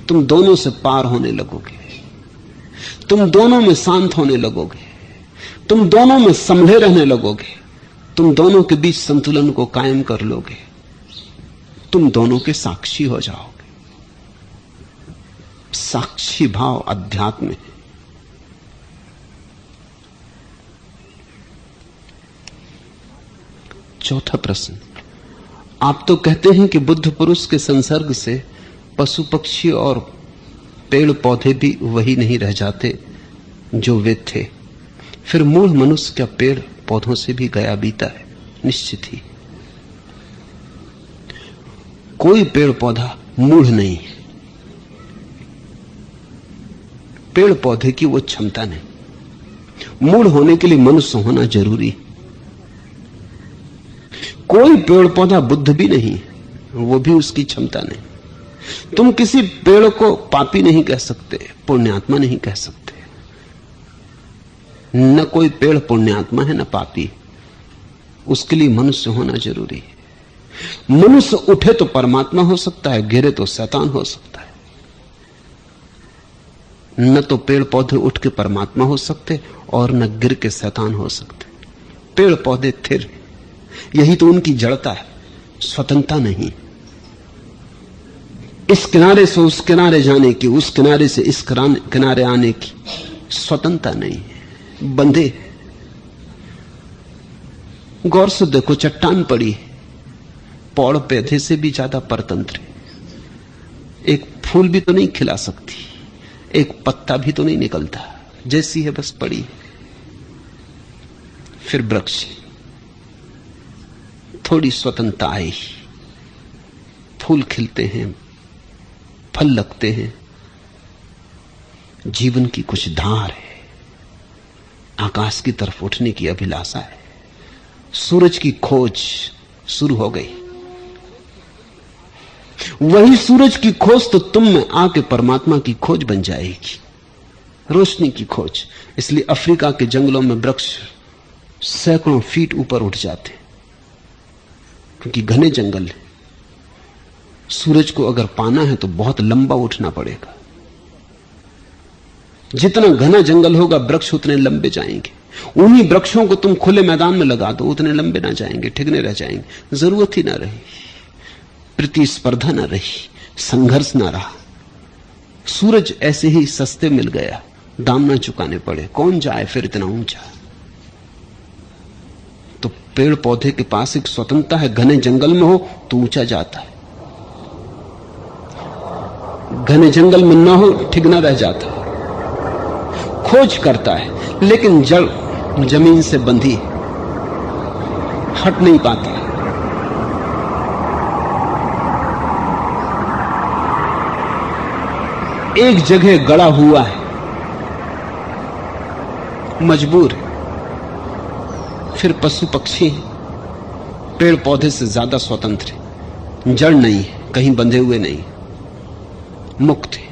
तुम दोनों से पार होने लगोगे, तुम दोनों में शांत होने लगोगे, तुम दोनों में संभले रहने लगोगे, तुम दोनों के बीच संतुलन को कायम कर लोगे, तुम दोनों के साक्षी हो जाओगे। साक्षी भाव अध्यात्म है। चौथा प्रश्न, आप तो कहते हैं कि बुद्ध पुरुष के संसर्ग से पशु पक्षी और पेड़ पौधे भी वही नहीं रह जाते जो वे थे। फिर मूढ़ मनुष्य क्या पेड़ पौधों से भी गया बीता है? निश्चित ही। कोई पेड़ पौधा मूढ़ नहीं है। पेड़ पौधे की वो क्षमता नहीं। मूढ़ होने के लिए मनुष्य होना जरूरी है। कोई पेड़ पौधा बुद्ध भी नहीं, वो भी उसकी क्षमता नहीं। तुम किसी पेड़ को पापी नहीं कह सकते, पुण्यात्मा नहीं कह सकते। न कोई पेड़ पुण्यात्मा है न पापी। उसके लिए मनुष्य होना जरूरी है। मनुष्य उठे तो परमात्मा हो सकता है, गिरे तो शैतान हो सकता है। न तो पेड़ पौधे उठ के परमात्मा हो सकते और न गिर के शैतान हो सकते। पेड़ पौधे थिर, यही तो उनकी जड़ता है, स्वतंत्रता नहीं। इस किनारे से उस किनारे जाने की, उस किनारे से इस किनारे आने की स्वतंत्रता नहीं है, बंधे। गौर से देखो, चट्टान पड़ी है, पौड़ पौधे से भी ज्यादा परतंत्र है। एक फूल भी तो नहीं खिला सकती, एक पत्ता भी तो नहीं निकलता, जैसी है बस पड़ी। फिर वृक्ष, थोड़ी स्वतंत्रता आई, फूल खिलते हैं, फल लगते हैं, जीवन की कुछ धार है, आकाश की तरफ उठने की अभिलाषा है। सूरज की खोज शुरू हो गई। वही सूरज की खोज तो तुम में आके परमात्मा की खोज बन जाएगी, रोशनी की खोज। इसलिए अफ्रीका के जंगलों में वृक्ष सैकड़ों फीट ऊपर उठ जाते, क्योंकि घने जंगल है। सूरज को अगर पाना है तो बहुत लंबा उठना पड़ेगा। जितना घना जंगल होगा वृक्ष उतने लंबे जाएंगे। उन्हीं वृक्षों को तुम खुले मैदान में लगा दो, उतने लंबे ना जाएंगे, ठिकने रह जाएंगे। जरूरत ही ना रही, प्रतिस्पर्धा ना रही, संघर्ष ना रहा। सूरज ऐसे ही सस्ते मिल गया, दाम ना चुकाने पड़े। कौन जाए फिर इतना ऊंचा? तो पेड़ पौधे के पास एक स्वतंत्रता है। घने जंगल में हो तो ऊंचा जाता है, घने जंगल में ना हो ठिकना रह जाता है, खोज करता है। लेकिन जड़ जमीन से बंधी, हट नहीं पाता। एक जगह गड़ा हुआ है, मजबूर है। फिर पशु पक्षी पेड़ पौधे से ज्यादा स्वतंत्र है, जड़ नहीं है, कहीं बंधे हुए नहीं, मुक्त है,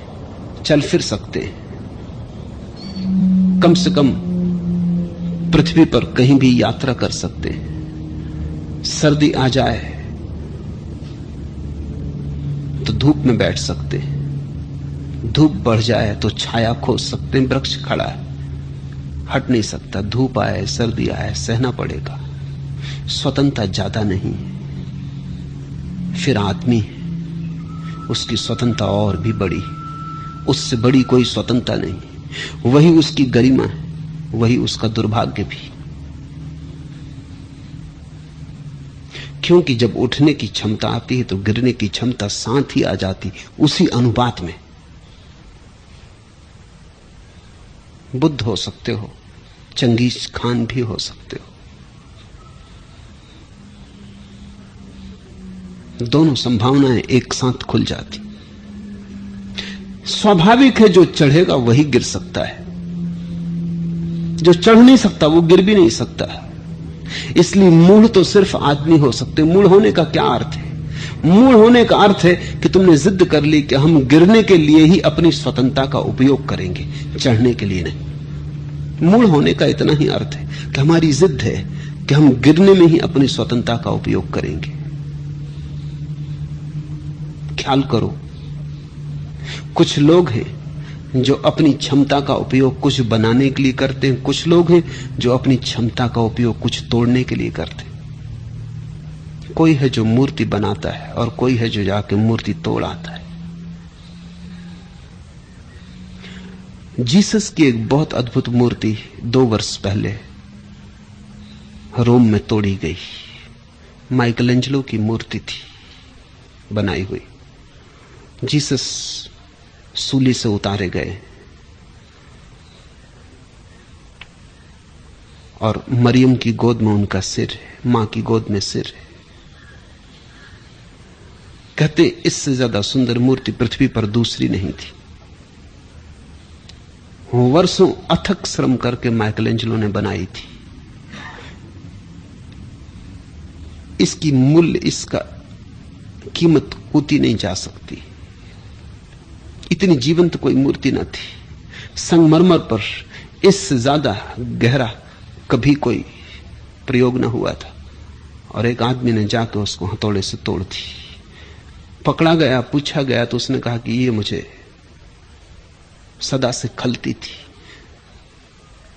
चल फिर सकते हैं। कम से कम पृथ्वी पर कहीं भी यात्रा कर सकते हैं। सर्दी आ जाए तो धूप में बैठ सकते हैं, धूप बढ़ जाए तो छाया खोज सकते हैं। वृक्ष खड़ा है, हट नहीं सकता। धूप आए सर्दी आए सहना पड़ेगा। स्वतंत्रता ज्यादा नहीं है। फिर आदमी है, उसकी स्वतंत्रता और भी बड़ी, उससे बड़ी कोई स्वतंत्रता नहीं। वही उसकी गरिमा है, वही उसका दुर्भाग्य भी। क्योंकि जब उठने की क्षमता आती है तो गिरने की क्षमता साथ ही आ जाती, उसी अनुपात में। बुद्ध हो सकते हो, चंगेज खान भी हो सकते हो, दोनों संभावनाएं एक साथ खुल जाती। स्वाभाविक है, जो चढ़ेगा वही गिर सकता है, जो चढ़ नहीं सकता वो गिर भी नहीं सकता। इसलिए मूढ़ तो सिर्फ आदमी हो सकते। मूढ़ होने का क्या अर्थ है? मूढ़ होने का अर्थ है कि तुमने जिद कर ली कि हम गिरने के लिए ही अपनी स्वतंत्रता का उपयोग करेंगे, चढ़ने के लिए नहीं। मूढ़ होने का इतना ही अर्थ है कि हमारी जिद है कि हम गिरने में ही अपनी स्वतंत्रता का उपयोग करेंगे। ख्याल करो, कुछ लोग हैं जो अपनी क्षमता का उपयोग कुछ बनाने के लिए करते हैं, कुछ लोग हैं जो अपनी क्षमता का उपयोग कुछ तोड़ने के लिए करते हैं। कोई है जो मूर्ति बनाता है और कोई है जो जाके मूर्ति तोड़ आता है। जीसस की एक बहुत अद्भुत मूर्ति 2 वर्ष पहले रोम में तोड़ी गई। माइकलएंजेलो की मूर्ति थी बनाई हुई। जीसस सूली से उतारे गए और मरियम की गोद में उनका सिर है, मां की गोद में सिर है। कहते इससे ज्यादा सुंदर मूर्ति पृथ्वी पर दूसरी नहीं थी। वर्षों अथक श्रम करके माइकलएंजेलो ने बनाई थी। इसकी मूल्य, इसका कीमत कूती नहीं जा सकती। इतनी जीवंत कोई मूर्ति न थी। संगमरमर पर इससे ज्यादा गहरा कभी कोई प्रयोग न हुआ था। और एक आदमी ने जाकर उसको हथौड़े से तोड़ दी। पकड़ा गया, पूछा गया तो उसने कहा कि ये मुझे सदा से खलती थी।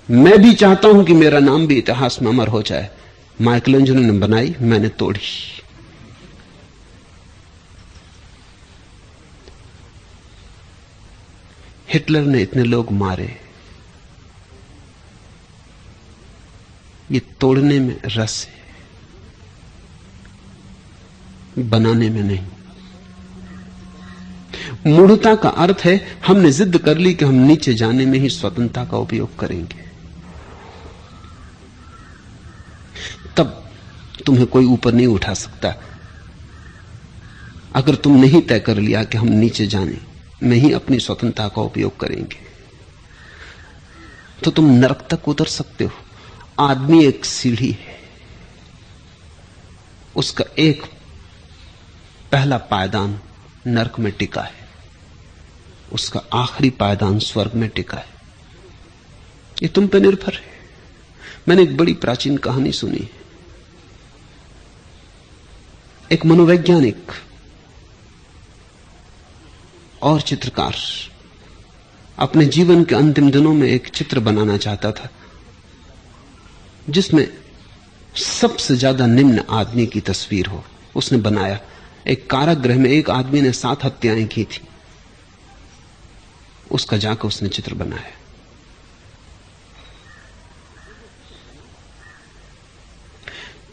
मैं भी चाहता हूं कि मेरा नाम भी इतिहास में अमर हो जाए। माइकलएंजेलो ने बनाई, मैंने तोड़ी। हिटलर ने इतने लोग मारे, ये तोड़ने में रस है, बनाने में नहीं। मूढ़ता का अर्थ है हमने जिद कर ली कि हम नीचे जाने में ही स्वतंत्रता का उपयोग करेंगे। तब तुम्हें कोई ऊपर नहीं उठा सकता। अगर तुमने ही तय कर लिया कि हम नीचे जाने में ही अपनी स्वतंत्रता का उपयोग करेंगे, तो तुम नरक तक उतर सकते हो। आदमी एक सीढ़ी है, उसका एक पहला पायदान नरक में टिका है, उसका आखिरी पायदान स्वर्ग में टिका है। ये तुम पे निर्भर है। मैंने एक बड़ी प्राचीन कहानी सुनी। एक मनोवैज्ञानिक और चित्रकार अपने जीवन के अंतिम दिनों में एक चित्र बनाना चाहता था जिसमें सबसे ज्यादा निम्न आदमी की तस्वीर हो। उसने बनाया। एक कारागृह में एक आदमी ने 7 हत्याएं की थी, उसका जाकर उसने चित्र बनाया।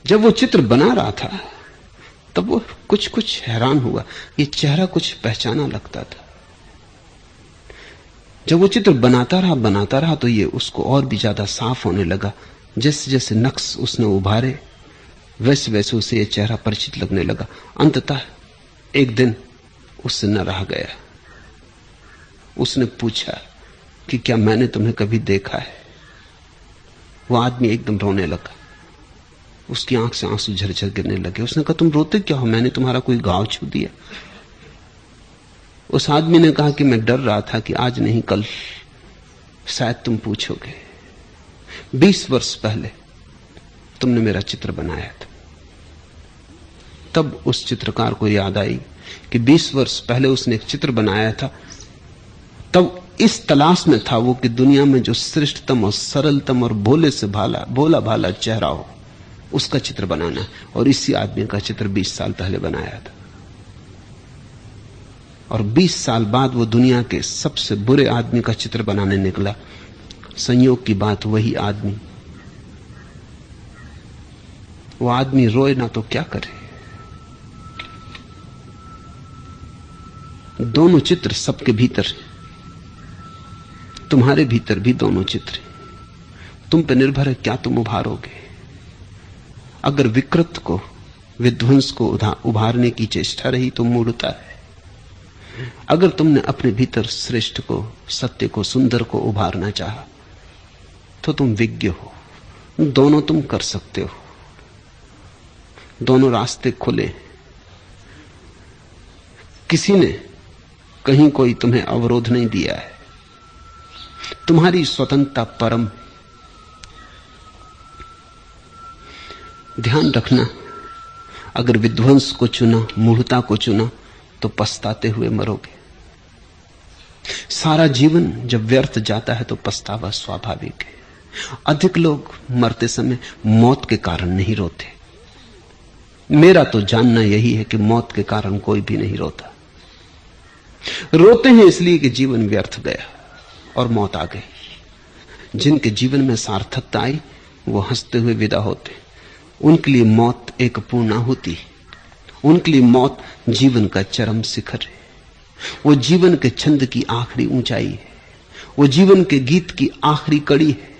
जब वो चित्र बना रहा था तब वो कुछ हैरान हुआ। ये चेहरा कुछ पहचाना लगता था। जब वो चित्र बनाता रहा तो ये उसको और भी ज्यादा साफ होने लगा। जैसे जैसे नक्श उसने उभारे वैसे वैसे उसे ये चेहरा परिचित लगने लगा। अंततः एक दिन उससे न रहा गया। उसने पूछा कि क्या मैंने तुम्हें कभी देखा है? वो आदमी एकदम रोने लगा। उसकी आंख से आंसू झरझर गिरने लगे। उसने कहा तुम रोते क्या हो? मैंने तुम्हारा कोई घाव छू दिया? उस आदमी ने कहा कि मैं डर रहा था कि आज नहीं कल शायद तुम पूछोगे। 20 वर्ष पहले तुमने मेरा चित्र बनाया था। तब उस चित्रकार को याद आई कि 20 वर्ष पहले उसने एक चित्र बनाया था। तब इस तलाश में था वो कि दुनिया में जो श्रेष्ठतम और सरलतम और भोला भाला चेहरा हो, उसका चित्र बनाना। और इसी आदमी का चित्र 20 साल पहले बनाया था। और 20 साल बाद वो दुनिया के सबसे बुरे आदमी का चित्र बनाने निकला। संयोग की बात, वही आदमी। वो आदमी रोए ना तो क्या करे। दोनों चित्र सबके भीतर है। तुम्हारे भीतर भी दोनों चित्र हैं। तुम पे निर्भर है क्या तुम उभारोगे। अगर विकृत को, विध्वंस को उभारने की चेष्टा रही तो मूढ़ता है। अगर तुमने अपने भीतर श्रेष्ठ को, सत्य को, सुंदर को उभारना चाहा तो तुम विज्ञ हो। दोनों तुम कर सकते हो। दोनों रास्ते खुले। किसी ने कहीं कोई तुम्हें अवरोध नहीं दिया है। तुम्हारी स्वतंत्रता परम। ध्यान रखना, अगर विध्वंस को चुना, मूढ़ता को चुना तो पछताते हुए मरोगे। सारा जीवन जब व्यर्थ जाता है तो पछतावा स्वाभाविक है। अधिक लोग मरते समय मौत के कारण नहीं रोते। मेरा तो जानना यही है कि मौत के कारण कोई भी नहीं रोता। रोते हैं इसलिए कि जीवन व्यर्थ गया और मौत आ गई। जिनके जीवन में सार्थकता आई वो हंसते हुए विदा होते। उनके लिए मौत एक पूर्णाहुति, उनके लिए मौत जीवन का चरम शिखर है। वो जीवन के छंद की आखिरी ऊंचाई है, वो जीवन के गीत की आखिरी कड़ी है।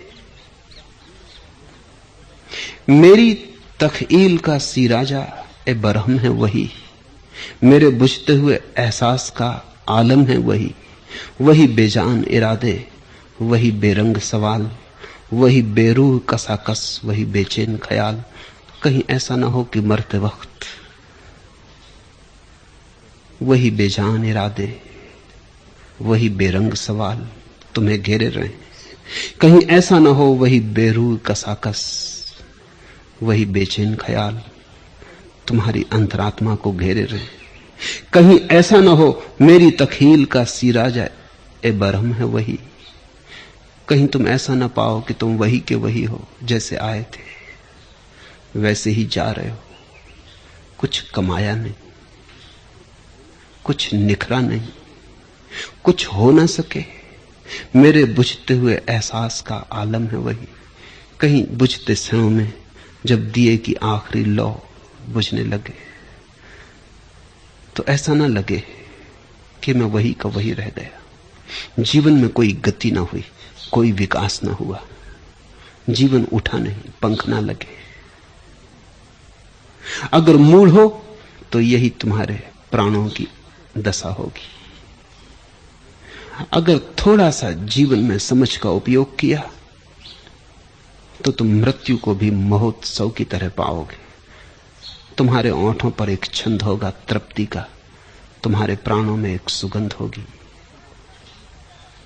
मेरी तखईल का सीराजा ए बरहम है वही, मेरे बुझते हुए एहसास का आलम है वही, वही बेजान इरादे, वही बेरंग सवाल, वही बेरूह कसाकस, वही बेचैन ख्याल। कहीं ऐसा ना हो कि मरते वक्त वही बेजान इरादे, वही बेरंग सवाल तुम्हें घेरे रहे। कहीं ऐसा ना हो वही बेरूह कसाकस, वही बेचैन ख्याल तुम्हारी अंतरात्मा को घेरे रहे। कहीं ऐसा ना हो मेरी तखील का सीराजा ए बरहम है वही, कहीं तुम ऐसा ना पाओ कि तुम वही के वही हो, जैसे आए थे वैसे ही जा रहे हो। कुछ कमाया नहीं, कुछ निखरा नहीं, कुछ हो ना सके। मेरे बुझते हुए एहसास का आलम है वही। कहीं बुझते क्षणों में जब दिए की आखिरी लौ बुझने लगे तो ऐसा ना लगे कि मैं वही का वही रह गया। जीवन में कोई गति ना हुई, कोई विकास ना हुआ, जीवन उठा नहीं, पंख ना लगे। अगर मूढ़ हो तो यही तुम्हारे प्राणों की दशा होगी। अगर थोड़ा सा जीवन में समझ का उपयोग किया तो तुम मृत्यु को भी महोत्सव की तरह पाओगे। तुम्हारे ओंठों पर एक छंद होगा तृप्ति का, तुम्हारे प्राणों में एक सुगंध होगी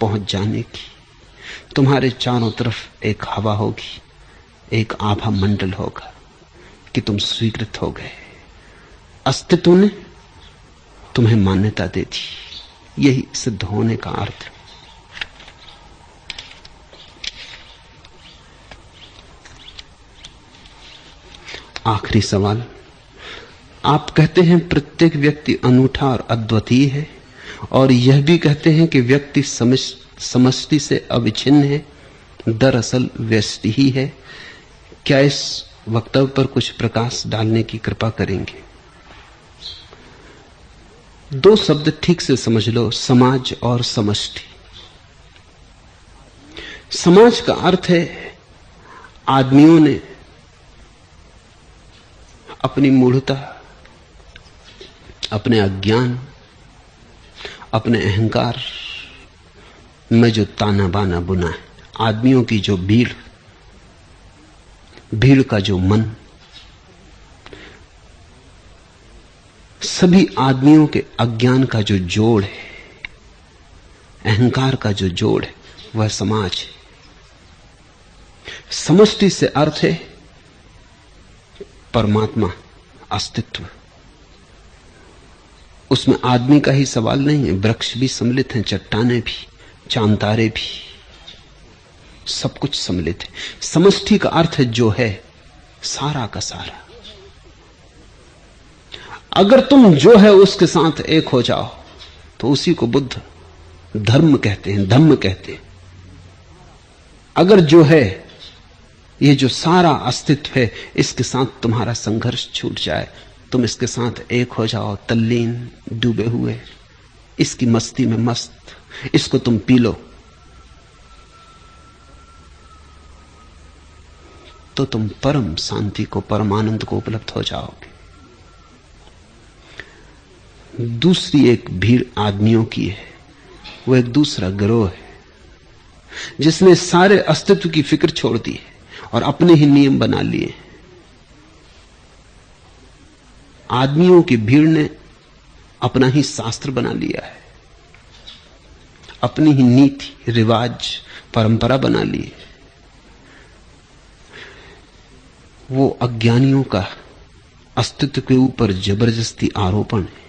पहुंच जाने की, तुम्हारे चारों तरफ एक हवा होगी, एक आभा मंडल होगा कि तुम स्वीकृत हो गए। अस्तित्व ने तुम्हें मान्यता दे दी। यही सिद्ध होने का अर्थ। आखिरी सवाल, आप कहते हैं प्रत्येक व्यक्ति अनूठा और अद्वितीय है, और यह भी कहते हैं कि व्यक्ति समष्टि से अविच्छिन्न है, दरअसल व्यष्टि ही है। क्या इस वक्तव्य पर कुछ प्रकाश डालने की कृपा करेंगे? दो शब्द ठीक से समझ लो, समाज और समष्टि। समाज का अर्थ है आदमियों ने अपनी मूढ़ता, अपने अज्ञान, अपने अहंकार में जो ताना बाना बुना है, आदमियों की जो भीड़, भीड़ का जो मन, सभी आदमियों के अज्ञान का जो जोड़ है, अहंकार का जो जोड़ है, वह समाज है। समष्टि से अर्थ है परमात्मा, अस्तित्व। उसमें आदमी का ही सवाल नहीं है, वृक्ष भी सम्मिलित हैं, चट्टाने भी, चांद तारे भी, सब कुछ सम्मिलित है। समष्टि का अर्थ है जो है, सारा का सारा। अगर तुम जो है उसके साथ एक हो जाओ तो उसी को बुद्ध धर्म कहते हैं, धम्म कहते हैं। अगर जो है, ये जो सारा अस्तित्व है, इसके साथ तुम्हारा संघर्ष छूट जाए, तुम इसके साथ एक हो जाओ, तल्लीन, डूबे हुए, इसकी मस्ती में मस्त, इसको तुम पी लो, तो तुम परम शांति को, परम आनंद को उपलब्ध हो जाओगे। दूसरी एक भीड़ आदमियों की है, वो एक दूसरा गिरोह है जिसने सारे अस्तित्व की फिक्र छोड़ दी और अपने ही नियम बना लिए। आदमियों की भीड़ ने अपना ही शास्त्र बना लिया है, अपनी ही नीति, रिवाज, परंपरा बना ली है। वो अज्ञानियों का अस्तित्व के ऊपर जबरदस्ती आरोपण है।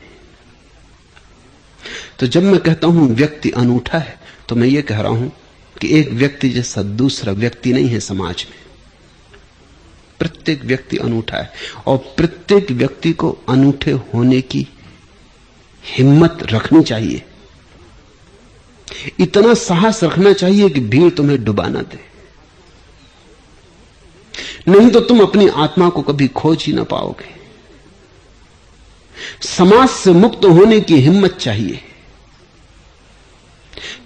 तो जब मैं कहता हूं व्यक्ति अनूठा है, तो मैं ये कह रहा हूं कि एक व्यक्ति जैसा दूसरा व्यक्ति नहीं है समाज में। प्रत्येक व्यक्ति अनूठा है और प्रत्येक व्यक्ति को अनूठे होने की हिम्मत रखनी चाहिए। इतना साहस रखना चाहिए कि भीड़ तुम्हें डुबा ना दे, नहीं तो तुम अपनी आत्मा को कभी खोज ही ना पाओगे। समाज से मुक्त होने की हिम्मत चाहिए,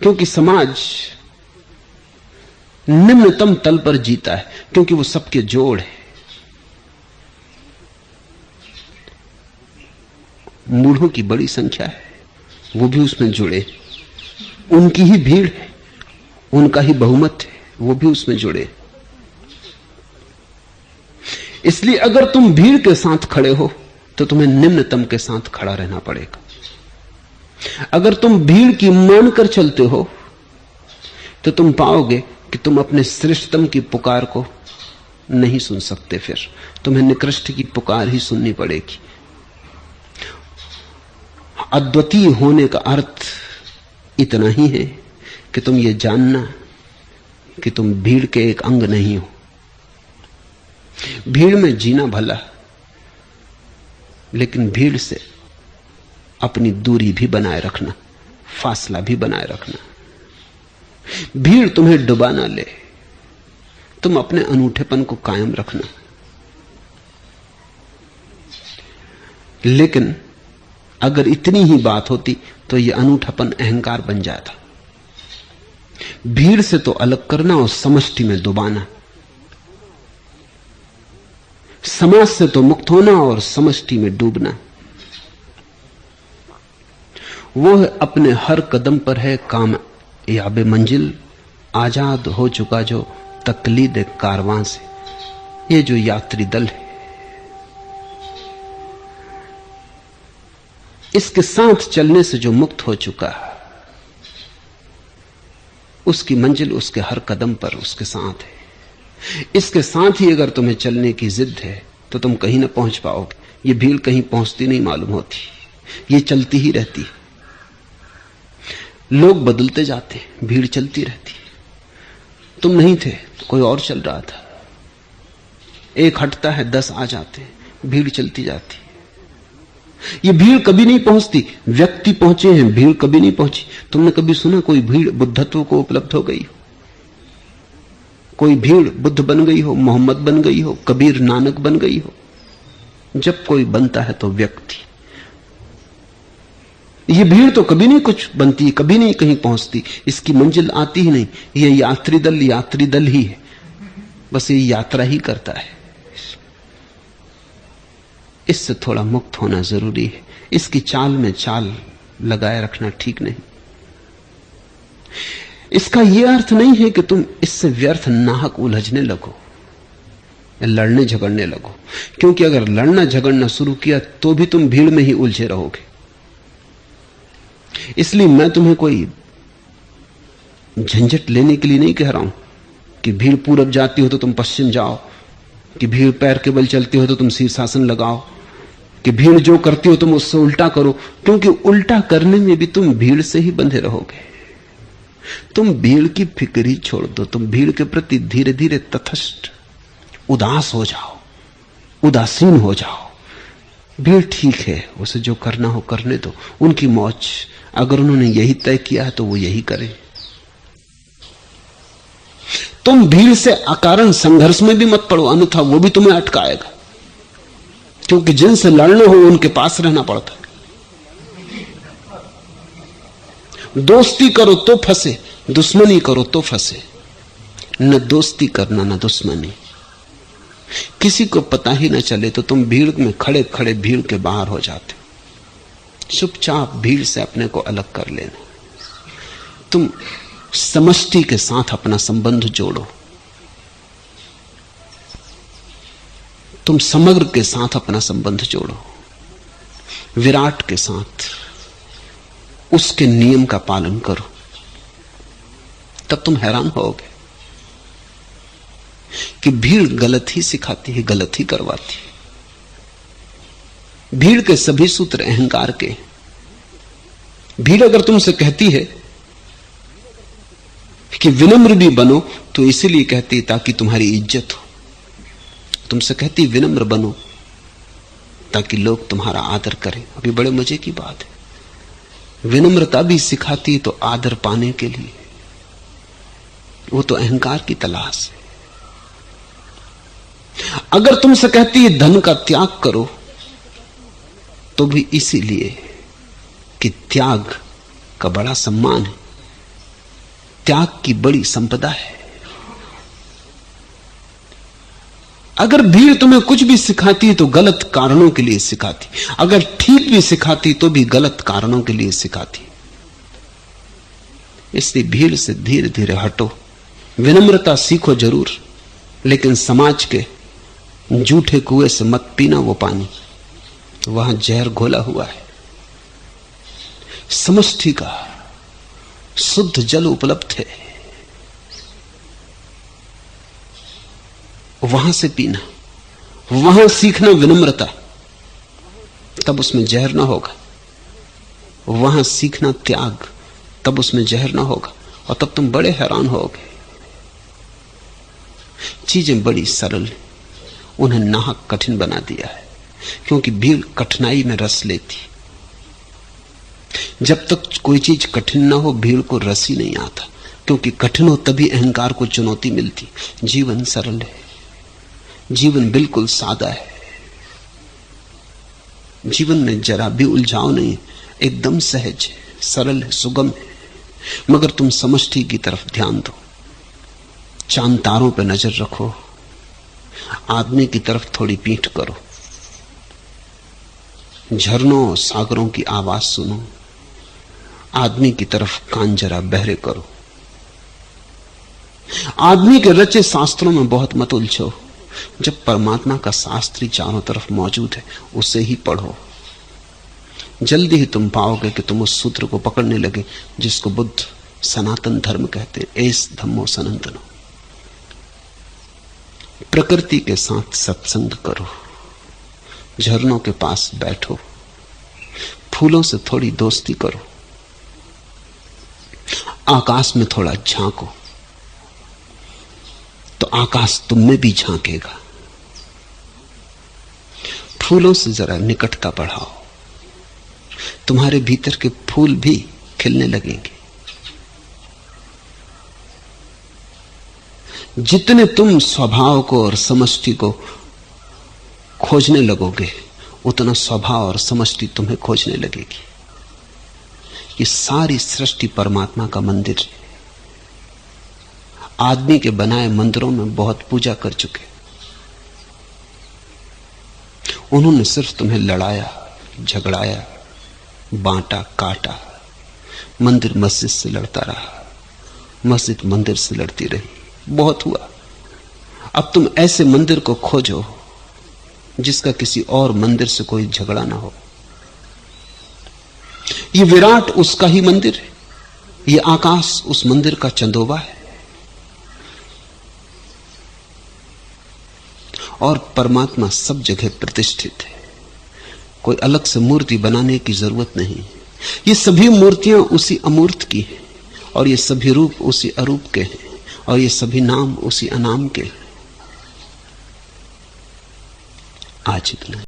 क्योंकि समाज निम्नतम तल पर जीता है, क्योंकि वो सबके जोड़ है। मूढ़ों की बड़ी संख्या है, वो भी उसमें जुड़े, उनकी ही भीड़ है, उनका ही बहुमत है, वो भी उसमें जुड़े। इसलिए अगर तुम भीड़ के साथ खड़े हो तो तुम्हें निम्नतम के साथ खड़ा रहना पड़ेगा। अगर तुम भीड़ की मानकर चलते हो तो तुम पाओगे कि तुम अपने श्रेष्ठतम की पुकार को नहीं सुन सकते, फिर तुम्हें निकृष्ट की पुकार ही सुननी पड़ेगी। अद्वितीय होने का अर्थ इतना ही है कि तुम ये जानना कि तुम भीड़ के एक अंग नहीं हो। भीड़ में जीना भला, लेकिन भीड़ से अपनी दूरी भी बनाए रखना, फासला भी बनाए रखना। भीड़ तुम्हें डुबा ना ले, तुम अपने अनूठेपन को कायम रखना। लेकिन अगर इतनी ही बात होती तो यह अनूठापन अहंकार बन जाता। भीड़ से तो अलग करना और समष्टि में डुबाना, समाज से तो मुक्त होना और समष्टि में डूबना। वो है अपने हर कदम पर है काम याबे मंजिल, आजाद हो चुका जो तकलीद कारवां से। ये जो यात्री दल है, इसके साथ चलने से जो मुक्त हो चुका है, उसकी मंजिल उसके हर कदम पर उसके साथ है। इसके साथ ही अगर तुम्हें चलने की जिद है तो तुम कहीं ना पहुंच पाओगे। ये भीड़ कहीं पहुंचती नहीं मालूम होती, ये चलती ही रहती। लोग बदलते जाते, भीड़ चलती रहती। तुम नहीं थे तो कोई और चल रहा था, एक हटता है 10 आ जाते, भीड़ चलती जाती। ये भीड़ कभी नहीं पहुंचती, व्यक्ति पहुंचे हैं, भीड़ कभी नहीं पहुंची। तुमने कभी सुना कोई भीड़ बुद्धत्व को उपलब्ध हो गई हो? कोई भीड़ बुद्ध बन गई हो, मोहम्मद बन गई हो, कबीर नानक बन गई हो? जब कोई बनता है तो व्यक्ति। ये भीड़ तो कभी नहीं कुछ बनती, कभी नहीं कहीं पहुंचती, इसकी मंजिल आती ही नहीं। ये यात्री दल ही है, बस ये यात्रा ही करता है। इससे थोड़ा मुक्त होना जरूरी है। इसकी चाल में चाल लगाए रखना ठीक नहीं। इसका यह अर्थ नहीं है कि तुम इससे व्यर्थ नाहक उलझने लगो, लड़ने झगड़ने लगो, क्योंकि अगर लड़ना झगड़ना शुरू किया तो भी तुम भीड़ में ही उलझे रहोगे। इसलिए मैं तुम्हें कोई झंझट लेने के लिए नहीं कह रहा हूं कि भीड़ पूरब जाती हो तो तुम पश्चिम जाओ, कि भीड़ पैर के बल चलती हो तो तुम शीर्षासन लगाओ, कि भीड़ जो करती हो तुम उससे उल्टा करो, क्योंकि उल्टा करने में भी तुम भीड़ से ही बंधे रहोगे। तुम भीड़ की फिक्र ही छोड़ दो, तुम भीड़ के प्रति धीरे धीरे तटस्थ उदास हो जाओ, उदासीन हो जाओ। भीड़ ठीक है, उसे जो करना हो करने दो, उनकी मौज। अगर उन्होंने यही तय किया है तो वो यही करें। तुम भीड़ से अकारण संघर्ष में भी मत पड़ो, अन्यथा वो भी तुम्हें अटकाएगा, क्योंकि जिनसे लड़ना हो उनके पास रहना पड़ता है। दोस्ती करो तो फंसे, दुश्मनी करो तो फंसे। न दोस्ती करना न दुश्मनी। किसी को पता ही न चले तो तुम भीड़ में खड़े खड़े भीड़ के बाहर हो जाते हो। चुपचाप भीड़ से अपने को अलग कर लेना। तुम समष्टि के साथ अपना संबंध जोड़ो, तुम समग्र के साथ अपना संबंध जोड़ो, विराट के साथ, उसके नियम का पालन करो। तब तुम हैरान होगे कि भीड़ गलत ही सिखाती है, गलत ही करवाती है। भीड़ के सभी सूत्र अहंकार के। भीड़ अगर तुमसे कहती है कि विनम्र भी बनो, तो इसीलिए कहती है ताकि तुम्हारी इज्जत हो। तुमसे कहती विनम्र बनो ताकि लोग तुम्हारा आदर करें। अभी बड़े मजे की बात है, विनम्रता भी सिखाती तो आदर पाने के लिए। वो तो अहंकार की तलाश है। अगर तुमसे कहती है धन का त्याग करो, तो भी इसीलिए कि त्याग का बड़ा सम्मान है। त्याग की बड़ी संपदा है। अगर भीड़ तुम्हें कुछ भी सिखाती है तो गलत कारणों के लिए सिखाती, अगर ठीक भी सिखाती तो भी गलत कारणों के लिए सिखाती। इसलिए भीड़ से धीरे धीरे हटो, विनम्रता सीखो जरूर, लेकिन समाज के जूठे कुएं से मत पीना वो पानी, वहां जहर घोला हुआ है। समष्टि का शुद्ध जल उपलब्ध है, वहां से पीना, वहां सीखना विनम्रता, तब उसमें जहर ना होगा। वहां सीखना त्याग, तब उसमें जहर ना होगा, और तब तुम बड़े हैरान होगे। चीजें बड़ी सरल, उन्हें नाहक कठिन बना दिया है, क्योंकि भीड़ कठिनाई में रस लेती। जब तक कोई चीज कठिन ना हो भीड़ को रस ही नहीं आता, क्योंकि कठिन हो तभी अहंकार को चुनौती मिलती। जीवन सरल है, जीवन बिल्कुल सादा है, जीवन में जरा भी उलझाव नहीं, एकदम सहज है, सरल है, सुगम है। मगर तुम समष्टि की तरफ ध्यान दो, चांद तारों पर नजर रखो, आदमी की तरफ थोड़ी पीठ करो, झरनों और सागरों की आवाज सुनो, आदमी की तरफ कान जरा बहरे करो। आदमी के रचे शास्त्रों में बहुत मत उलझो, जब परमात्मा का शास्त्री चारों तरफ मौजूद है उसे ही पढ़ो। जल्दी ही तुम पाओगे कि तुम उस सूत्र को पकड़ने लगे जिसको बुद्ध सनातन धर्म कहते हैं, एस धम्मो सनातनो। प्रकृति के साथ सत्संग करो, झरनों के पास बैठो, फूलों से थोड़ी दोस्ती करो, आकाश में थोड़ा झांको तो आकाश तुम में भी झांकेगा। फूलों से जरा निकटता बढ़ाओ, तुम्हारे भीतर के फूल भी खिलने लगेंगे। जितने तुम स्वभाव को और समष्टि को खोजने लगोगे उतना स्वभाव और समष्टि तुम्हें खोजने लगेगी। ये सारी सृष्टि परमात्मा का मंदिर है। आदमी के बनाए मंदिरों में बहुत पूजा कर चुके, उन्होंने सिर्फ तुम्हें लड़ाया, झगड़ाया, बांटा, काटा। मंदिर मस्जिद से लड़ता रहा, मस्जिद मंदिर से लड़ती रही, बहुत हुआ। अब तुम ऐसे मंदिर को खोजो जिसका किसी और मंदिर से कोई झगड़ा ना हो। ये विराट उसका ही मंदिर है, ये आकाश उस मंदिर का चंदोबा है, और परमात्मा सब जगह प्रतिष्ठित है। कोई अलग से मूर्ति बनाने की जरूरत नहीं। ये सभी मूर्तियां उसी अमूर्त की हैं, और ये सभी रूप उसी अरूप के हैं, और ये सभी नाम उसी अनाम के हैं। आज इतना।